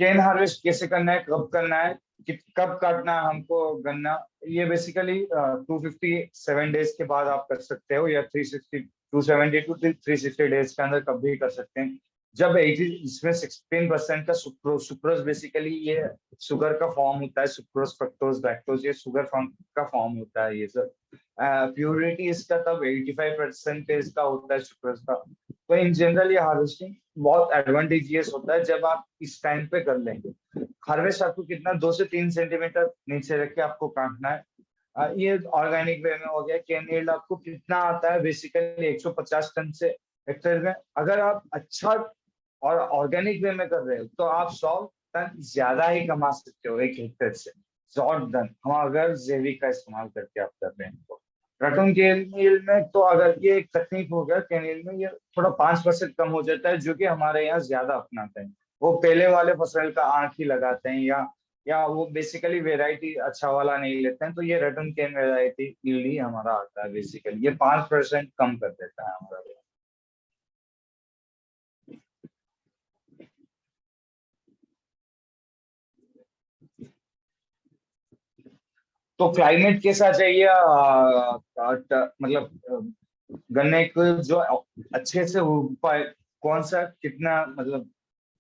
केन हार्वेस्ट कैसे करना है, कब करना है, कब काटना है हमको गन्ना, ये बेसिकली 257 डेज के बाद आप कर सकते हो, या 360 टू 370 डेज के अंदर कभी कर सकते हैं। जब 80 इसमें 16% का सुक्रोज, सुक्रोज बेसिकली ये शुगर का फॉर्म होता है, सुक्रोज फ्रक्टोज लैक्टोज ये शुगर फॉर्म का फॉर्म होता है ये सब। प्योरिटी इसका तब 85% का होता है सुक्रोज का। तो इन जनरल ये हार्वेस्टिंग बहुत एडवांटेजियस होता है जब आप इस टाइम पे कर लेंगे। हार्वेस्ट आपको कितना 2 से 3 सेंटीमीटर नीचे रख के आपको काटना है। ये ऑर्गेनिक वे में हो गया। केन यील्ड आपको कितना आता है बेसिकली 150 टन से हेक्टेयर में। अगर आप अच्छा और ऑर्गेनिक वे में कर रहे हो तो आप 100 टन ज्यादा ही कमा सकते हो 1 हेक्टेयर से। 100 टन हम अगर जैविक का इस्तेमाल करके आप कर रहे हैं तो। रतन केनियल में तो अगर ये एक तकनीक हो गया, केनियल में ये थोड़ा 5% कम हो जाता है, जो कि हमारे यहाँ ज्यादा अपनाते हैं। वो पहले वाले फसल का आंख ही लगाते हैं, या वो बेसिकली वेराइटी अच्छा वाला नहीं लेते हैं, तो ये रतन केन वेराइटी ही हमारा आता है बेसिकली। ये 5% कम कर देता है हमारा। तो क्लाइमेट कैसा चाहिए, मतलब गन्ने को जो अच्छे से उग पाए, कौन सा कितना मतलब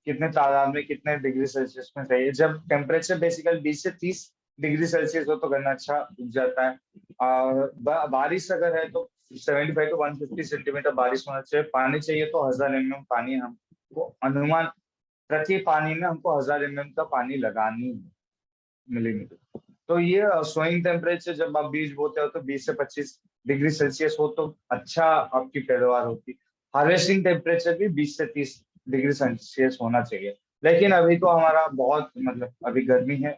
कितने तादाद में कितने डिग्री सेल्सियस में चाहिए। जब टेम्परेचर बेसिकली 20 से 30 डिग्री सेल्सियस हो तो गन्ना अच्छा उग जाता है। और बारिश अगर है तो 75 to 150 सेंटीमीटर बारिश होना चाहिए। पानी चाहिए तो 1000 mm पानी हमको अनुमान, प्रति पानी में हमको 1000 mm का पानी लगानी मिलेगी। तो ये सोइंग टेम्परेचर जब आप बीज बोते हो तो 20 से 25 डिग्री सेल्सियस हो तो अच्छा आपकी पैदावार होती। हार्वेस्टिंग टेम्परेचर भी 20 से 30 डिग्री सेल्सियस होना चाहिए। लेकिन अभी तो हमारा बहुत मतलब अभी गर्मी है।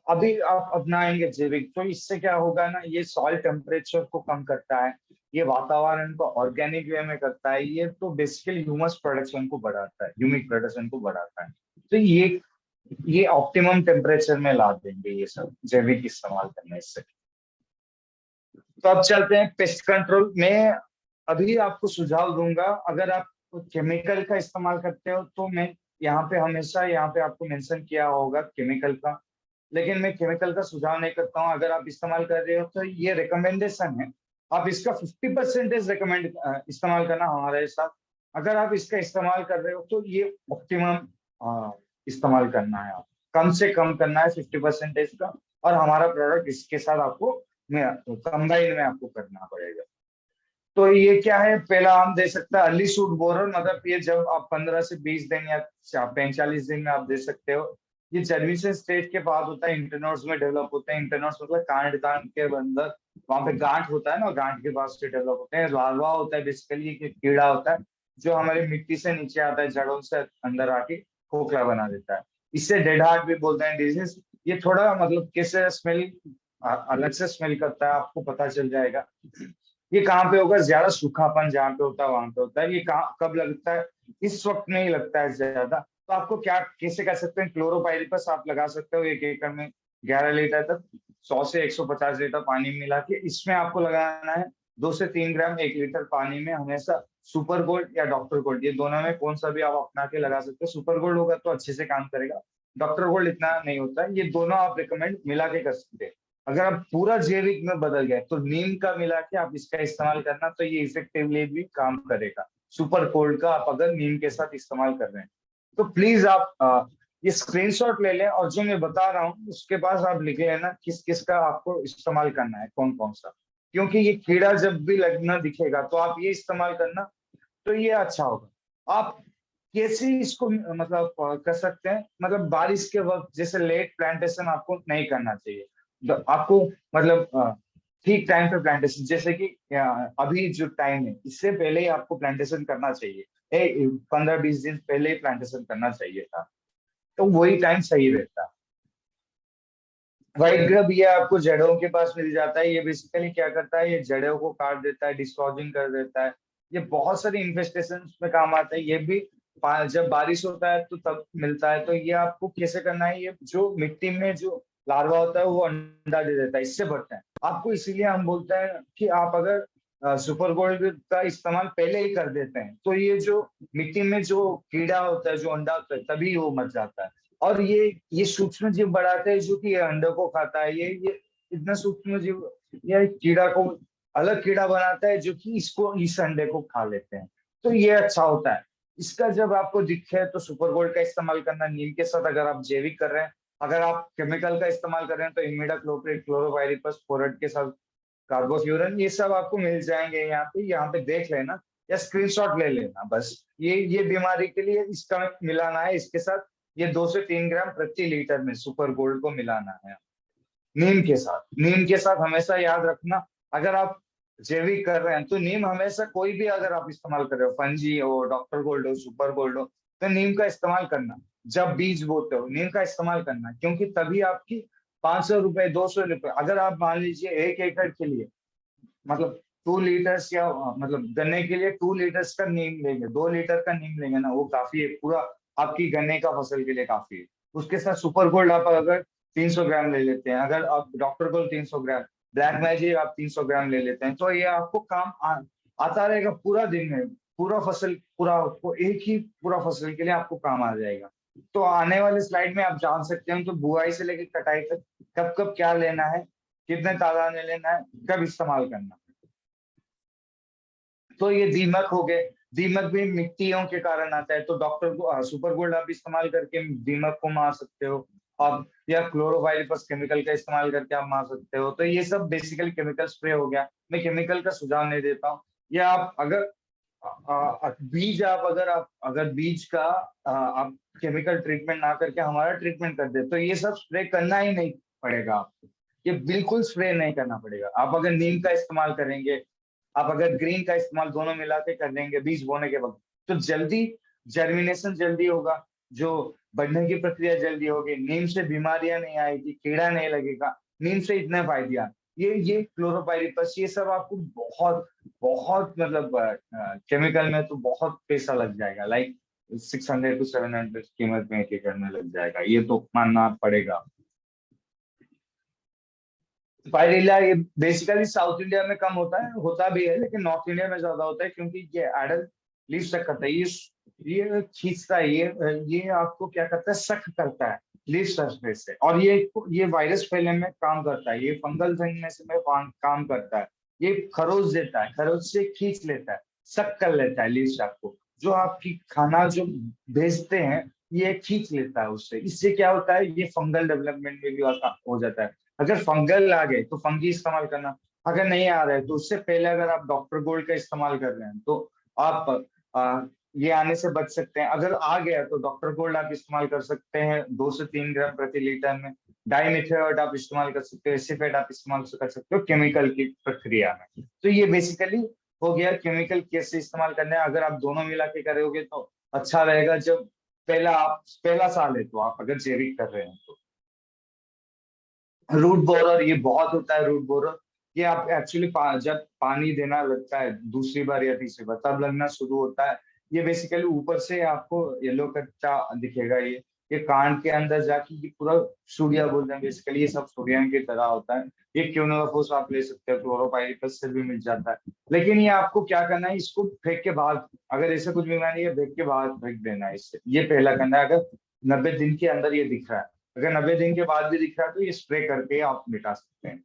अभी आप अपनाएंगे जैविक तो इससे क्या होगा ना, ये सॉइल टेम्परेचर को कम करता है, ये वातावरण को ऑर्गेनिक वे में करता है, ये तो बेसिकली ह्यूमस प्रोडक्शन को बढ़ाता है, ह्यूमिक प्रोडक्शन को बढ़ाता है। तो ये ऑप्टिमम टेम्परेचर में ला देंगे ये सब जैविक इस्तेमाल करने से। तो अब चलते हैं पेस्ट कंट्रोल में। अभी आपको सुझाव दूंगा, अगर आप केमिकल का इस्तेमाल करते हो तो मैं यहाँ पे हमेशा यहाँ पे आपको मेंशन किया होगा केमिकल का, लेकिन मैं केमिकल का सुझाव नहीं करता हूँ। अगर आप इस्तेमाल कर रहे हो तो ये रिकमेंडेशन है, आप इसका 50% रिकमेंड इस्तेमाल करना हमारे साथ। अगर आप इसका इस्तेमाल कर रहे हो तो ये ऑप्टिमम इस्तेमाल करना है, आप कम से कम करना है 50% का। और हमारा प्रोडक्ट इसके साथ आपको कंबाइन में आपको करना पड़ेगा। तो ये क्या है, पहला हम दे सकता है अर्ली शूट बोरर, मतलब ये जब आप 15 से 20 दिन या 45 दिन में आप दे सकते हो। ये जर्मिनेशन स्टेज के बाद होता है, इंटरनोड्स में डेवलप होते हैं। इंटरनोड्स मतलब कांड के अंदर वहां पे गांठ होता है ना, गांठ के बाद से डेवलप होते हैं। लार्वा होता है बेसिकली, एक कीड़ा होता है जो हमारी मिट्टी से नीचे आता है, जड़ों से अंदर आके खोखला बना देता है। इससे डेड हार्ट भी बोलते हैं डिजीज। ये थोड़ा मतलब कैसे स्मेल, अलग से स्मेल करता है, आपको पता चल जाएगा। ये कहाँ पे होगा, ज्यादा सूखापन जहाँ पे होता है वहां पे होता है। ये कहाँ कब लगता है, इस वक्त नहीं लगता है ज्यादा। तो आपको क्या कैसे कर सकते हैं, क्लोरोपाइरिफस आप लगा सकते हो 1 एकड़ में 11 लीटर तक, 100 से 150 लीटर पानी मिला के इसमें आपको लगाना है। 2 से 3 ग्राम 1 लीटर पानी में हमेशा सुपर गोल्ड या डॉक्टर गोल्ड, ये दोनों में कौन सा भी आप अपना के लगा सकते हो। सुपर गोल्ड होगा तो अच्छे से काम करेगा, डॉक्टर गोल्ड इतना नहीं होता है। ये दोनों आप रिकमेंड मिला के कर सकते हैं। अगर आप पूरा जैविक में बदल गए तो नीम का मिला के आप इसका इस्तेमाल करना, तो ये इफेक्टिवली भी काम करेगा। सुपर कोल्ड का आप अगर नीम के साथ इस्तेमाल कर रहे हैं तो प्लीज आप ये स्क्रीनशॉट ले लें, और जो मैं बता रहा हूँ उसके पास आप लिख लेना किस किस का आपको इस्तेमाल करना है, कौन कौन सा। क्योंकि ये कीड़ा जब भी लगना दिखेगा तो आप ये इस्तेमाल करना, तो ये अच्छा होगा। आप कैसे इसको मतलब कर सकते हैं, मतलब बारिश के वक्त जैसे लेट प्लांटेशन आपको नहीं करना चाहिए। आपको मतलब ठीक टाइम पे प्लांटेशन, जैसे कि अभी जो टाइम है इससे पहले ही आपको प्लांटेशन करना चाहिए। 15-20 दिन पहले ही प्लांटेशन करना चाहिए था, तो वही टाइम सही रहता है। व्हाइट ग्रब ये आपको जड़ों के पास मिल जाता है। ये बेसिकली क्या करता है, ये जड़ों को काट देता है, डिस्लॉजिंग कर देता है। ये बहुत सारी इन्फेस्टेशन में काम आता है। ये भी जब बारिश होता है तो तब मिलता है। तो ये आपको कैसे करना है, ये जो मिट्टी में जो लार्वा होता है वो अंडा दे देता है, इससे बढ़ता है आपको। इसीलिए हम बोलते हैं कि आप अगर सुपर गोल्ड का इस्तेमाल पहले ही कर देते हैं तो ये जो मिट्टी में जो कीड़ा होता है, जो अंडा होता है, तभी वो मर जाता है। और ये सूक्ष्म जीव बढ़ाते हैं जो कि ये अंडों को खाता है। ये इतना सूक्ष्म जीव ये कीड़ा को अलग कीड़ा बनाता है जो कि इसको इस अंडे को खा लेते हैं। तो ये अच्छा होता है। इसका जब आपको दिखे तो सुपर गोल्ड का इस्तेमाल करना नीम के साथ, अगर आप जैविक कर रहे हैं। अगर आप केमिकल का इस्तेमाल कर रहे हैं तो इमिडाक्लोप्रिड, क्लोरोपाइरिफस, फोरेट के साथ कार्बोफ्यूरन, ये सब आपको मिल जाएंगे यहाँ पे देख लेना या स्क्रीनशॉट ले लेना बस। ये बीमारी के लिए इसका मिलाना है इसके साथ। ये 2 से 3 ग्राम प्रति लीटर में सुपर गोल्ड को मिलाना है नीम के साथ। नीम के साथ हमेशा याद रखना, अगर आप जैविक कर रहे हैं तो नीम हमेशा कोई भी अगर आप इस्तेमाल कर रहे हो, फंजी हो, डॉक्टर गोल्ड हो, सुपर गोल्ड हो, तो नीम का इस्तेमाल करना। जब बीज बोते हो नीम का इस्तेमाल करना, क्योंकि तभी आपकी 500 रुपए 200 रुपए, अगर आप मान लीजिए 1 एकड़ के लिए मतलब 2 लीटर्स या मतलब गन्ने के लिए 2 लीटर्स का नीम लेंगे, 2 लीटर का नीम लेंगे ना, वो काफी है पूरा आपकी गन्ने का फसल के लिए काफी है। उसके साथ सुपर गोल्ड आप अगर 300 ग्राम ले लेते हैं, अगर आप डॉक्टर गोल्ड 300 ग्राम, ब्लैक मैजिक आप 300 ग्राम ले लेते हैं, तो ये आपको काम आता रहेगा पूरा दिन में। पूरा फसल पूरा आपको एक ही पूरा फसल के लिए आपको काम आ जाएगा। तो आने वाले स्लाइड में आप जान सकते हैं तो बुआई से लेकर कटाई तक कब कब क्या लेना है, कितने तादाद में लेना है, कब इस्तेमाल करना है। तो ये दीमक हो गए। दीमक भी मिट्टियों के कारण आता है, तो डॉक्टर को सुपर गोल्ड आप इस्तेमाल करके दीमक को मार सकते हो आप, या क्लोरोवाइरिफस केमिकल का इस्तेमाल करके आप मार सकते हो। तो ये सब बेसिकली केमिकल स्प्रे हो गया। मैं केमिकल का सुझाव नहीं देता हूँ। या आप अगर बीज आप अगर बीज का आप केमिकल ट्रीटमेंट ना करके हमारा ट्रीटमेंट कर दे, तो ये सब स्प्रे करना ही नहीं पड़ेगा आपको। ये बिल्कुल स्प्रे नहीं करना पड़ेगा। आप अगर नीम का इस्तेमाल करेंगे, आप अगर ग्रीन का इस्तेमाल दोनों मिला के कर देंगे बीज बोने के वक्त, तो जल्दी जर्मिनेशन जल्दी होगा, जो बढ़ने की प्रक्रिया जल्दी होगी, नीम से बीमारियां नहीं आएगी, कीड़ा नहीं लगेगा। नीम से इतने फायदे हैं। ये क्लोरोपाइरिफस ये सब आपको बहुत बहुत मतलब केमिकल में तो बहुत पैसा लग जाएगा, लाइक 600 to 700 कीमत में 1 एकड़ में लग जाएगा, ये तो मानना पड़ेगा। पायरिल्ला ये बेसिकली साउथ इंडिया में कम होता भी है, लेकिन नॉर्थ इंडिया में ज्यादा होता है, क्योंकि ये एडल लीव सक करता है, ये खींचता है, ये आपको क्या करता है, सक करता है लीव सरफेस से, और ये वायरस फैलने में काम करता है, ये फंगल फैलने से में काम करता है, ये खरोच देता है, खरोच से खींच लेता है, सक कर लेता है लीव सक को, जो आपकी खाना जो भेजते हैं ये खींच लेता है उससे। इससे क्या होता है, ये फंगल डेवलपमेंट में भी हो जाता है। अगर फंगल आ गए तो फंगी इस्तेमाल करना, अगर नहीं आ रहा है तो उससे पहले अगर आप डॉक्टर गोल्ड का इस्तेमाल कर रहे हैं तो आप ये आने से बच सकते हैं। अगर आ गया तो डॉक्टर गोल्ड आप इस्तेमाल कर सकते हैं 2 से 3 ग्राम प्रति लीटर में। डाइमिथाइड आप इस्तेमाल कर सकते हो, एसिफेट आप इस्तेमाल कर सकते हो केमिकल की प्रक्रिया में। तो ये बेसिकली हो गया केमिकल कैसे इस्तेमाल करना है। अगर आप दोनों मिला के करोगे तो अच्छा रहेगा। जब पहला साल है तो आप अगर जैविक कर रहे हैं तो रूट बोरर ये बहुत होता है। रूट बोरर ये आप एक्चुअली जब पानी देना लगता है दूसरी बार या तीसरी बार तब लगना शुरू होता है। ये बेसिकली ऊपर से आपको येलो कच्चा दिखेगा। ये कांड के अंदर जाके ये पूरा सूर्या बोलते हैं, बेसिकली ये सब सूर्या की तरह होता है। ये क्यूनोफोस आप ले सकते हो, क्लोरोपाइरिफस से भी मिल जाता है। लेकिन ये आपको क्या करना है, इसको फेंक के बाहर, अगर ऐसे कुछ बीमारी है फेंक के बाहर फेंक देना है। इससे ये पहला करना है। अगर 90 दिन के अंदर ये दिख रहा है, अगर 90 दिन के बाद भी दिख रहा है तो ये स्प्रे करके आप मिटा सकते हैं।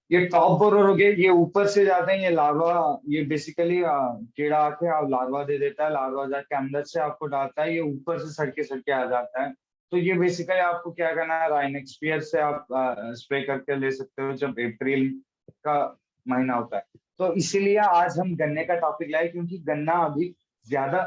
ये टॉप बोरर हो गए, ये ऊपर से जाते हैं, ये लार्वा, ये बेसिकली कीड़ा आके आप लार्वा दे देता है, लार्वा जाके अंदर से आपको डालता है, ये ऊपर से सड़के सड़के आ जाता है। तो ये बेसिकली आपको क्या करना है, राइनेक्सपियर से आप स्प्रे करके ले सकते हो जब अप्रैल का महीना होता है। तो इसीलिए आज हम गन्ने का टॉपिक लाए, क्योंकि गन्ना अभी ज्यादा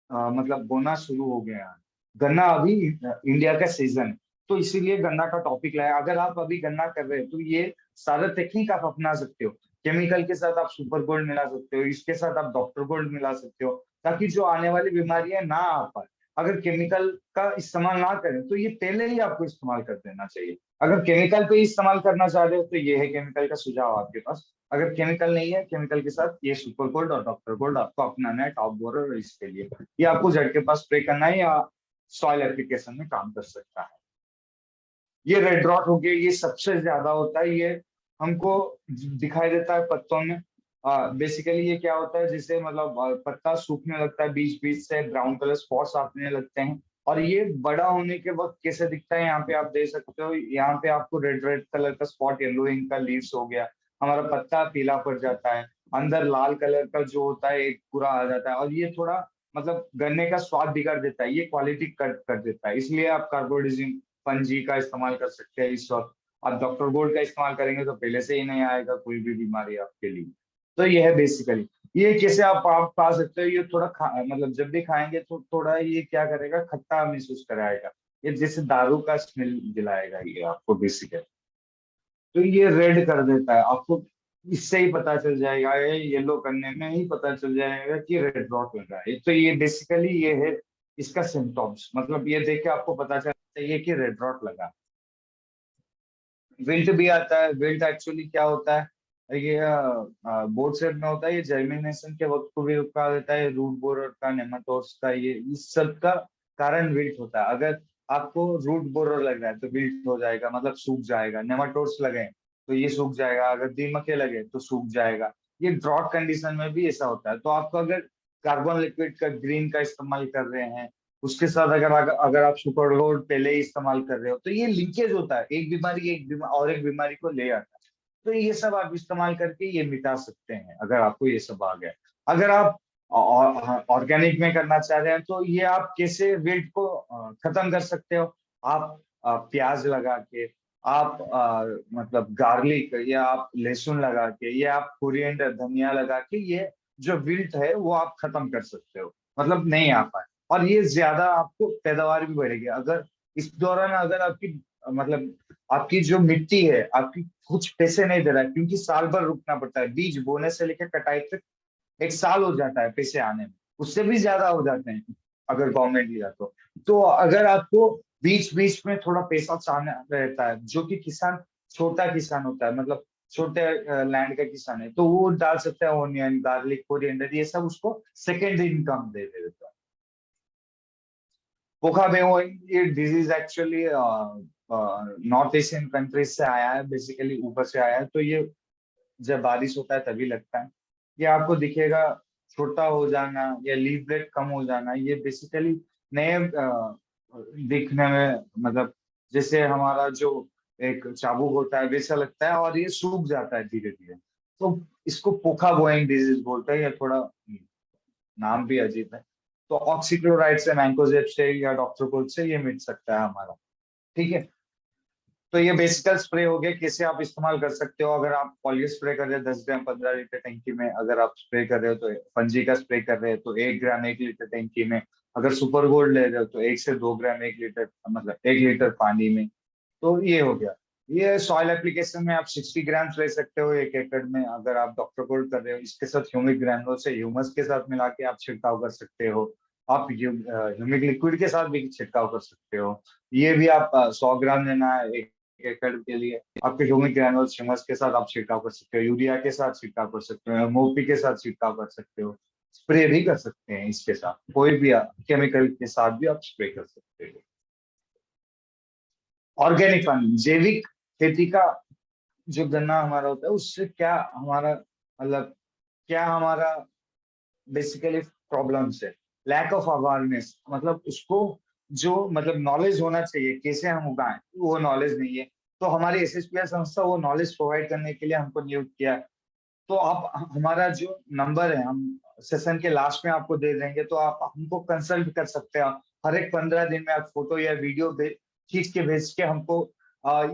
मतलब बोना शुरू हो गया है। गन्ना अभी इंडिया का सीजन है, तो इसीलिए गन्ना का टॉपिक लाया। अगर आप अभी गन्ना कर रहे हैं तो ये सारा टेक्निक आप अपना सकते हो। केमिकल के साथ आप सुपर गोल्ड मिला सकते हो, इसके साथ आप डॉक्टर गोल्ड मिला सकते हो, ताकि जो आने वाली बीमारियां ना आ पाए। अगर केमिकल का इस्तेमाल ना करें तो ये पहले ही आपको इस्तेमाल कर देना चाहिए। अगर केमिकल पे इस्तेमाल करना चाह रहे हो तो ये है केमिकल का सुझाव आपके पास। अगर केमिकल नहीं है, केमिकल के साथ ये सुपर गोल्ड और डॉक्टर गोल्ड आपको अपनाना है टॉप बोरर इसके लिए। ये आपको जड़ के पास स्प्रे करना है या सॉइल एप्लीकेशन में काम कर सकता है। ये रेड रॉट हो गया, ये सबसे ज्यादा होता है। ये हमको दिखाई देता है पत्तों में। बेसिकली ये क्या होता है, जिससे मतलब पत्ता सूखने लगता है, बीच बीच से ब्राउन कलर स्पॉट्स आने लगते हैं। और ये बड़ा होने के वक्त कैसे दिखता है, यहाँ पे आप देख सकते हो। यहाँ पे आपको रेड रेड कलर का स्पॉट, येलो इंक का लीव्स हो गया, हमारा पत्ता पीला पड़ जाता है, अंदर लाल कलर का जो होता है एक पूरा आ जाता है, और ये थोड़ा मतलब गन्ने का स्वाद बिगाड़ देता है, ये क्वालिटी कट कर देता है। इसलिए आप कार्बोडिजिम पंजी का इस्तेमाल कर सकते हैं इस वक्त। आप डॉक्टर गोल्ड का इस्तेमाल करेंगे तो पहले से ही नहीं आएगा कोई भी बीमारी आपके लिए। तो ये है बेसिकली। ये कैसे आप खा सकते हो, ये थोड़ा मतलब जब भी खाएंगे तो थोड़ा ये क्या करेगा, खट्टा महसूस कराएगा। ये जैसे दारू का स्मेल दिलाएगा ये आपको बेसिकली। तो ये रेड कर देता है आपको। इससे ही पता चल जाएगा, ये येलो करने में ही पता चल जाएगा कि रेड डॉट लगा है। तो ये बेसिकली ये है इसका सिम्टम्स, मतलब ये देख के आपको पता चल चाहिए कि रेड डॉट लगा। विल्ट भी आता है। विल्ट एक्चुअली क्या होता है, ये बोर्ड सेट में होता है, ये जर्मिनेशन के वक्त को भी रुका देता है, रूट बोरर का, नेमाटोड्स का, ये इस सब का कारण विल्ट होता है। अगर आपको रूट बोरर लग रहा है तो विल्ट हो जाएगा, मतलब सूख जाएगा। नेमाटोड्स लगे तो ये सूख जाएगा, अगर दीमके लगे तो सूख जाएगा। ये ड्रॉट कंडीशन में भी ऐसा होता है। तो आपको अगर कार्बन लिक्विड का ग्रीन का इस्तेमाल कर रहे हैं, उसके साथ अगर अगर आप सुपर गोल्ड पहले ही इस्तेमाल कर रहे हो, तो ये लीकेज होता है, एक बीमारी और एक बीमारी को ले आता है। तो ये सब आप इस्तेमाल करके ये मिटा सकते हैं अगर आपको ये सब आ गया। अगर आप ऑर्गेनिक में करना चाह रहे हैं तो ये आप कैसे वेट को खत्म कर सकते हो। आप प्याज लगा के, आप मतलब गार्लिक या आप लहसुन लगा के, या आप कोरिएंडर धनिया लगा के, ये जो विल्ट है वो आप खत्म कर सकते हो, मतलब नहीं आ पाए। और ये ज्यादा आपको पैदावार भी बढ़ेगी। अगर इस दौरान अगर आपकी मतलब आपकी जो मिट्टी है आपकी कुछ पैसे नहीं दे रहा है, क्योंकि साल भर रुकना पड़ता है, बीज बोने से लेकर कटाई तक एक साल हो जाता है पैसे आने में, उससे भी ज्यादा हो जाते हैं अगर गवर्नमेंट लिया तो अगर आपको बीच बीच में थोड़ा पैसा चाहना रहता है, जो कि किसान छोटा किसान होता है, मतलब छोटे लैंड का किसान है, तो वो डाल सकता है ऑनियन, गार्लिक, कोरिएंडर, ये सब उसको सेकेंड इनकम दे देता है। पोखा बेंगो, ये disease actually north Asian countries से आया है, बेसिकली ऊपर से आया है। तो ये जब बारिश होता है तभी लगता है। ये आपको दिखेगा छोटा हो जाना या लीफलेट कम हो जाना, ये बेसिकली नए दिखने में, मतलब जैसे हमारा जो एक चाबुक होता है वैसा लगता है, और ये सूख जाता है धीरे धीरे। तो इसको पोखा बोइंग डिजीज बोलते हैं। ये थोड़ा नाम भी अजीब है। तो ऑक्सीक्लोराइड से, मैंकोजेब से या डॉक्टरकोल से ये मिट सकता है हमारा। ठीक है। तो ये बेसिकल स्प्रे हो गया, कैसे आप इस्तेमाल कर सकते हो। अगर आप पॉलियो स्प्रे कर रहे हो 10 ग्राम 15 लीटर टंकी में, अगर आप स्प्रे कर रहे हो तो फंजी का स्प्रे कर रहे हो तो 1 ग्राम 1 लीटर टंकी में, अगर सुपर गोल्ड ले रहे हो तो 1 से 2 ग्राम 1 लीटर, मतलब 1 लीटर पानी में। तो ये हो गया। ये सॉइल एप्लीकेशन में आप 60 ग्राम ले सकते हो 1 एकड़ में। अगर आप डॉक्टर गोल्ड कर रहे हो, इसके साथ ह्यूमिक ग्रैनुल से ह्यूमस के साथ मिला के आप छिड़काव कर सकते हो। आप ह्यूमिक लिक्विड के साथ भी छिड़काव कर सकते हो। ये भी आप 100 ग्राम लेना है 1 एकड़ के लिए। आपके ह्यूमिक ग्रैनुल्स ह्यूमस के साथ आप छिड़काव कर सकते हो, यूरिया के साथ छिड़काव कर सकते हो, मोपी के साथ छिड़काव कर सकते हो, स्प्रे भी कर सकते हैं इसके साथ, कोई भी केमिकल के साथ भी आप स्प्रे कर सकते हो। ऑर्गेनिक फार्मिंग, जैविक खेती का जो गन्ना हमारा होता है उससे क्या हमारा, मतलब क्या हमारा बेसिकली प्रॉब्लम्स है। लैक ऑफ अवेयरनेस, मतलब उसको जो मतलब नॉलेज होना चाहिए कैसे हम उगाएं, वो नॉलेज नहीं है। तो हमारी एसएसपीआर संस्था वो नॉलेज प्रोवाइड करने के लिए हमको नियुक्त किया। तो आप हमारा जो नंबर है हम सेशन के लास्ट में आपको दे देंगे, तो आप हमको कंसल्ट कर सकते हैं। हर एक 15 दिन में आप फोटो या वीडियो खींच के भेज के हमको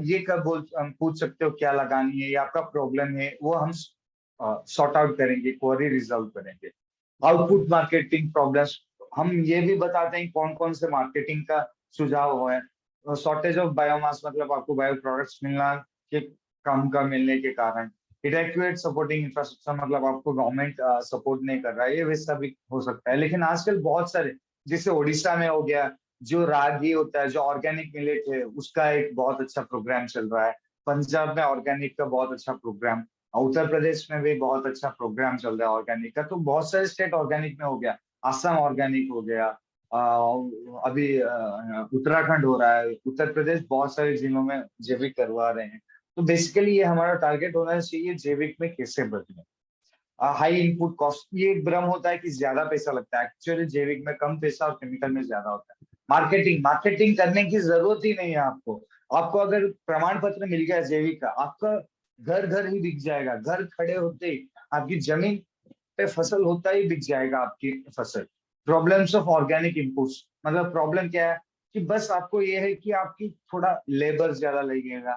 ये कब बोल हम पूछ सकते हो क्या लगानी है या आपका प्रॉब्लम है, वो हम सॉर्ट आउट करेंगे, क्वेरी रिजॉल्व करेंगे। आउटपुट मार्केटिंग प्रॉब्लम्स, हम ये भी बताते हैं कौन कौन से मार्केटिंग का सुझाव है। शॉर्टेज ऑफ बायोमास, मतलब आपको बायो प्रोडक्ट्स मिलना के कम का मिलने के कारण। इडेक्वेट सपोर्टिंग इंफ्रास्ट्रक्चर, मतलब आपको गवर्नमेंट सपोर्ट नहीं कर रहा है, ये वैसा भी हो सकता है। लेकिन आजकल बहुत सारे, जैसे उड़ीसा में हो गया, जो रागी होता है, जो ऑर्गेनिक मिलेट है, उसका एक बहुत अच्छा प्रोग्राम चल रहा है। पंजाब में ऑर्गेनिक का बहुत अच्छा प्रोग्राम, उत्तर प्रदेश में भी बहुत अच्छा प्रोग्राम चल रहा है ऑर्गेनिक का। तो बहुत सारे स्टेट ऑर्गेनिक में हो गया, असम ऑर्गेनिक हो गया, अभी उत्तराखंड हो रहा है, उत्तर प्रदेश बहुत सारे जिलों में जैविक करवा रहे हैं। तो बेसिकली ये हमारा टारगेट होना चाहिए, जैविक में कैसे बदले। हाई इनपुट कॉस्ट, ये एक भ्रम होता है कि ज्यादा पैसा लगता है, एक्चुअली जैविक में कम पैसा और केमिकल में ज्यादा होता है। मार्केटिंग मार्केटिंग करने की जरूरत ही नहीं है आपको। आपको अगर प्रमाण पत्र मिल गया जैविक का, आपका घर घर ही बिक जाएगा, घर खड़े होते ही आपकी जमीन पे फसल होता ही बिक जाएगा आपकी फसल। प्रॉब्लम्स ऑफ ऑर्गेनिक इनपुट्स, मतलब प्रॉब्लम क्या है कि बस आपको ये है कि आपकी थोड़ा लेबर ज्यादा लगेगा,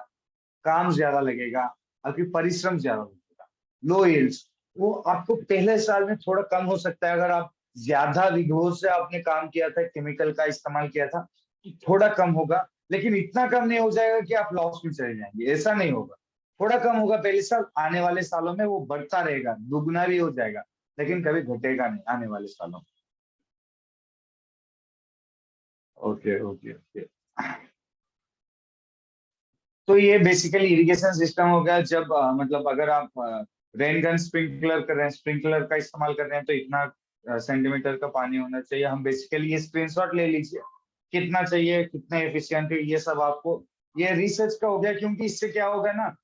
काम ज्यादा लगेगा, आपकी परिश्रम ज्यादा लगेगा। लो यील्ड्स, वो आपको पहले साल में थोड़ा कम हो सकता है। अगर आप ज्यादा विघोर से आपने काम किया था, केमिकल का इस्तेमाल किया था, तो थोड़ा कम होगा, लेकिन इतना कम नहीं हो जाएगा कि आप लॉस में चले जाएंगे, ऐसा नहीं होगा। थोड़ा कम होगा पहले साल, आने वाले सालों में वो बढ़ता रहेगा, दुगना भी हो जाएगा, लेकिन कभी घटेगा नहीं आने वाले सालों में। Okay okay okay. तो ये बेसिकली इरिगेशन सिस्टम हो गया। जब मतलब अगर आप रेन गन स्प्रिंकलर कर रहे हैं, स्प्रिंकलर का इस्तेमाल कर रहे हैं, तो इतना सेंटीमीटर का पानी होना चाहिए। हम बेसिकली ये स्क्रीनशॉट ले लीजिए, कितना चाहिए, कितने एफिशिएंट है, ये सब आपको ये रिसर्च का हो गया। क्योंकि इससे क्या होगा ना,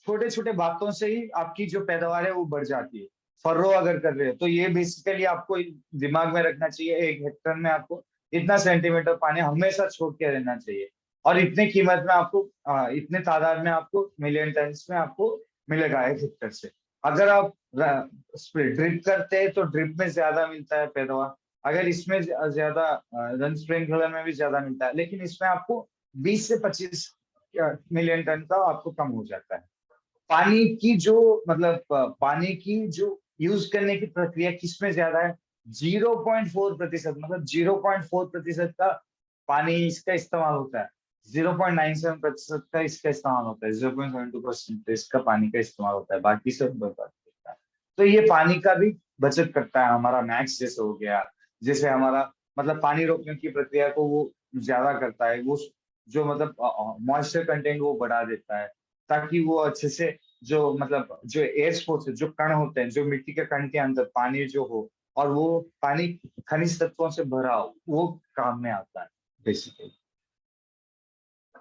छोटे छोटे बातों से ही आपकी जो पैदावार है वो बढ़ जाती है। फर्रो अगर कर रहे हो तो ये बेसिकली आपको दिमाग में रखना चाहिए, 1 हेक्टर में आपको इतना सेंटीमीटर पानी हमेशा छोड़ के रहना चाहिए। और इतने कीमत में आपको इतने तादाद में आपको मिलियन टन में आपको मिलेगा 1 हेक्टर से। अगर आप ड्रिप करते हैं तो ड्रिप में ज्यादा मिलता है पैदावार, अगर इसमें ज्यादा रन स्प्रिंकलर में भी ज्यादा मिलता है, लेकिन इसमें आपको 20 से 25 मिलियन टन का आपको कम हो जाता है। पानी की जो मतलब पानी की जो यूज करने की प्रक्रिया किसमें ज्यादा है, 0.4%, मतलब 0.4% का पानी इसका इस्तेमाल होता है। 0.97% का इसका इस्तेमाल होता है, 0.72% इसका पानी का इस्तेमाल होता है, बाकी सब बर्बाद होता है। तो ये पानी का भी बचत करता है। हमारा मैक्स जैसे हो गया, जैसे हमारा मतलब पानी रोकने की प्रक्रिया को वो ज्यादा करता है, वो जो मतलब मॉइस्चर कंटेंट वो बढ़ा देता है, ताकि वो अच्छे से जो मतलब जो एयर स्पोर्ट्स है, जो कण होते हैं, जो मिट्टी के कण के अंदर पानी जो हो, और वो पानी खनिज तत्वों से भरा हो, वो काम में आता है बेसिकली।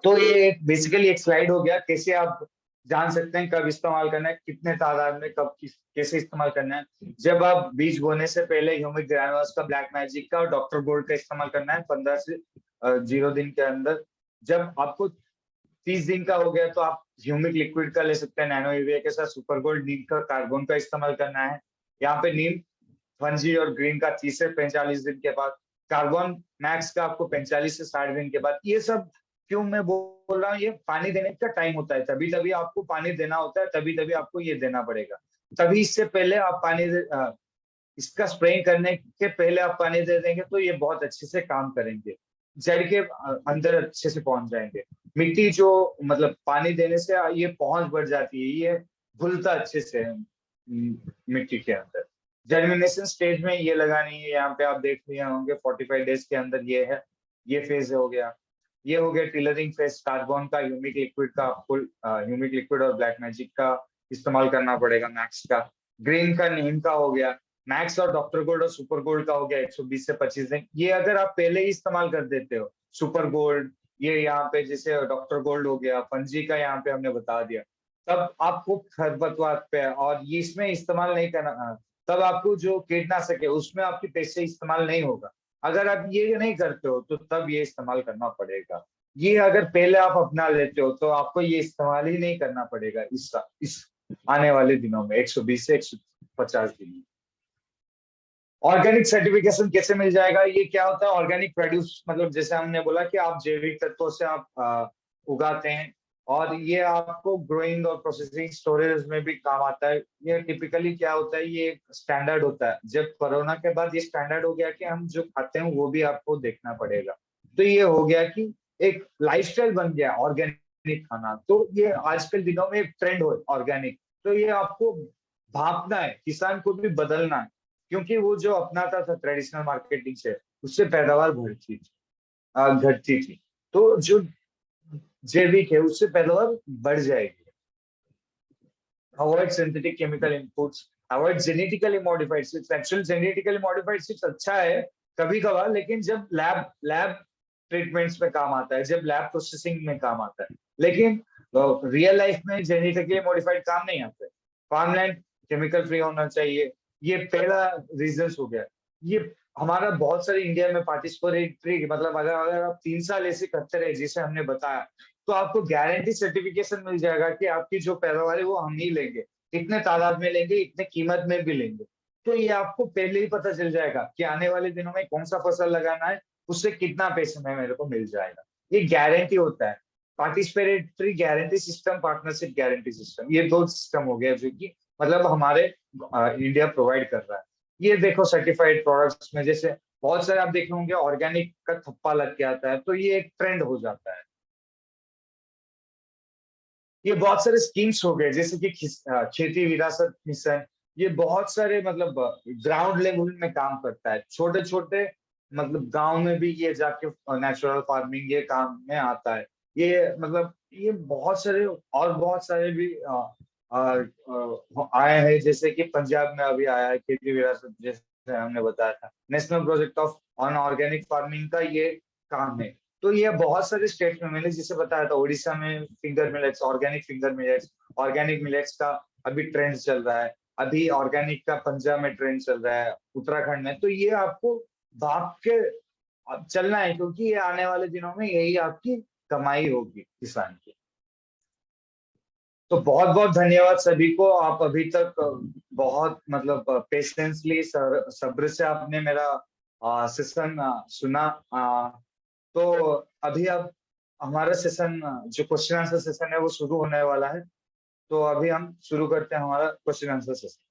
तो ये बेसिकली एक स्लाइड हो गया, कैसे आप जान सकते हैं कब इस्तेमाल करना है, कितने तादाद में कब कैसे इस्तेमाल करना है। जब आप बीज बोने से पहले ह्यूमिक ग्रैन्युल्स का, ब्लैक मैजिक का और डॉक्टर गोल्ड का इस्तेमाल करना है 15 से 0 दिन के अंदर। जब आपको 30 दिन का हो गया तो आप ह्यूमिक लिक्विड का ले सकते हैं, नैनो यूरिया के साथ सुपर गोल्ड, नीम का, कार्बन का इस्तेमाल करना है। यहाँ पे नीम, फंजी और ग्रीन का 30 से 45 दिन के बाद, कार्बन मैक्स का आपको 45 से 60 दिन के बाद। ये सब क्यों मैं बोल रहा हूँ, ये पानी देने का टाइम होता है, तभी तभी आपको पानी देना होता है, तभी तभी आपको ये देना पड़ेगा। तभी इससे पहले आप इसका स्प्रेइंग करने के पहले आप पानी दे देंगे तो ये बहुत अच्छे से काम करेंगे, जड़ के अंदर अच्छे से पहुंच जाएंगे। मिट्टी जो मतलब पानी देने से ये पहुंच बढ़ जाती है, ये घुलता अच्छे से मिट्टी के अंदर। जर्मिनेशन स्टेज में ये लगानी है, यहाँ पे आप देख लिए होंगे 45 डेज के अंदर ये है, ये फेज हो गया। ये हो गया टिलरिंग फेज, कार्बन का, ह्यूमिक लिक्विड का, फुल ह्यूमिक लिक्विड और ब्लैक मैजिक का इस्तेमाल करना पड़ेगा, मैक्स का। ग्रीन का, नीम का हो गया, मैक्स और डॉक्टर गोल्ड और सुपर गोल्ड का हो गया 120 से 25 दिन। ये अगर आप पहले ही इस्तेमाल कर देते हो, सुपर गोल्ड, ये यहाँ पे जैसे डॉक्टर गोल्ड हो गया, फंजी का यहाँ पे हमने बता दिया, तब आपको खरपतवार पे और ये इसमें इस्तेमाल नहीं करना, तब आपको जो कीटनाशक है उसमें आपकी पैसे इस्तेमाल नहीं होगा। अगर आप ये नहीं करते हो तो तब ये इस्तेमाल करना पड़ेगा। ये अगर पहले आप अपना लेते हो तो आपको ये इस्तेमाल ही नहीं करना पड़ेगा इस आने वाले दिनों में, 120 से 150 दिन में। ऑर्गेनिक सर्टिफिकेशन कैसे मिल जाएगा, ये क्या होता है ऑर्गेनिक प्रोड्यूस, मतलब जैसे हमने बोला कि आप जैविक तत्वों से आप उगाते हैं, और ये आपको ग्रोइंग और प्रोसेसिंग स्टोरेज में भी काम आता है। ये टिपिकली क्या होता है, ये स्टैंडर्ड होता है। जब कोरोना के बाद ये स्टैंडर्ड हो गया कि हम जो खाते हैं वो भी आपको देखना पड़ेगा। तो ये हो गया कि एक लाइफस्टाइल बन गया ऑर्गेनिक खाना। तो ये आजकल दिनों में एक ट्रेंड हो ऑर्गेनिक। तो ये आपको भापना है, किसान को भी बदलना है, क्योंकि वो जो अपनाता था ट्रेडिशनल मार्केटिंग से, उससे पैदावार बढ़ती थी, घटती थी। तो जो जैविक है उससे पैदावार बढ़ जाएगी। Avoid synthetic chemical inputs, avoid genetically modified seeds. Actual genetically modified seeds अच्छा है कभी कभार, लेकिन जब लैब लैब ट्रीटमेंट्स में काम आता है, जब लैब प्रोसेसिंग में काम आता है, लेकिन रियल लाइफ में जेनेटिकली मॉडिफाइड काम नहीं आता है। फार्मलैंड केमिकल फ्री होना चाहिए, ये पहला रीजन हो गया। ये हमारा बहुत सारे इंडिया में पार्टिसिपेटरी, मतलब अगर अगर आप 3 साल ऐसे करते रहे जैसे हमने बताया, तो आपको गारंटी सर्टिफिकेशन मिल जाएगा कि आपकी जो पैदावार है वो हम ही लेंगे, इतने तादाद में लेंगे, इतने कीमत में भी लेंगे। तो ये आपको पहले ही पता चल जाएगा कि आने वाले दिनों में कौन सा फसल लगाना है, उससे कितना पैसे में मेरे को मिल जाएगा। ये गारंटी होता है। Participatory guarantee system, partnership guarantee system, ये दो सिस्टम हो गया जो कि मतलब हमारे इंडिया प्रोवाइड कर रहा है। ये देखो सर्टिफाइड प्रोडक्ट्स में जैसे बहुत सारे आप देखे होंगे ऑर्गेनिक का थप्पा लग के आता है, तो ये एक ट्रेंड हो जाता है। ये बहुत सारे स्कीम्स हो गए, जैसे कि खेती विरासत मिशन, ये बहुत सारे मतलब ग्राउंड लेवल में काम करता है। छोटे छोटे मतलब गांव में भी ये जाके नेचुरल फार्मिंग ये काम में आता है। ये मतलब ये बहुत सारे और बहुत सारे भी आए हैं, जैसे कि पंजाब में अभी आया है खेती विरासत, जैसे हमने बताया था, national project of on organic farming का ये काम है। तो ये बहुत सारे स्टेट में, मैंने जिसे बताया था उड़ीसा में finger millets, organic finger millets, organic millets का अभी ट्रेंड चल रहा है। अभी ऑर्गेनिक का पंजाब में ट्रेंड चल रहा है, उत्तराखंड में। तो ये आपको भाग के अब चलना है, क्योंकि ये आने वाले दिनों में यही आपकी कमाई होगी किसान की। तो बहुत बहुत धन्यवाद सभी को। आप अभी तक बहुत मतलब पेशेंसली सब्र से आपने मेरा सेशन सुना। तो अभी अब हमारा सेशन जो क्वेश्चन आंसर सेशन है वो शुरू होने वाला है। तो अभी हम शुरू करते हैं हमारा क्वेश्चन आंसर सेशन।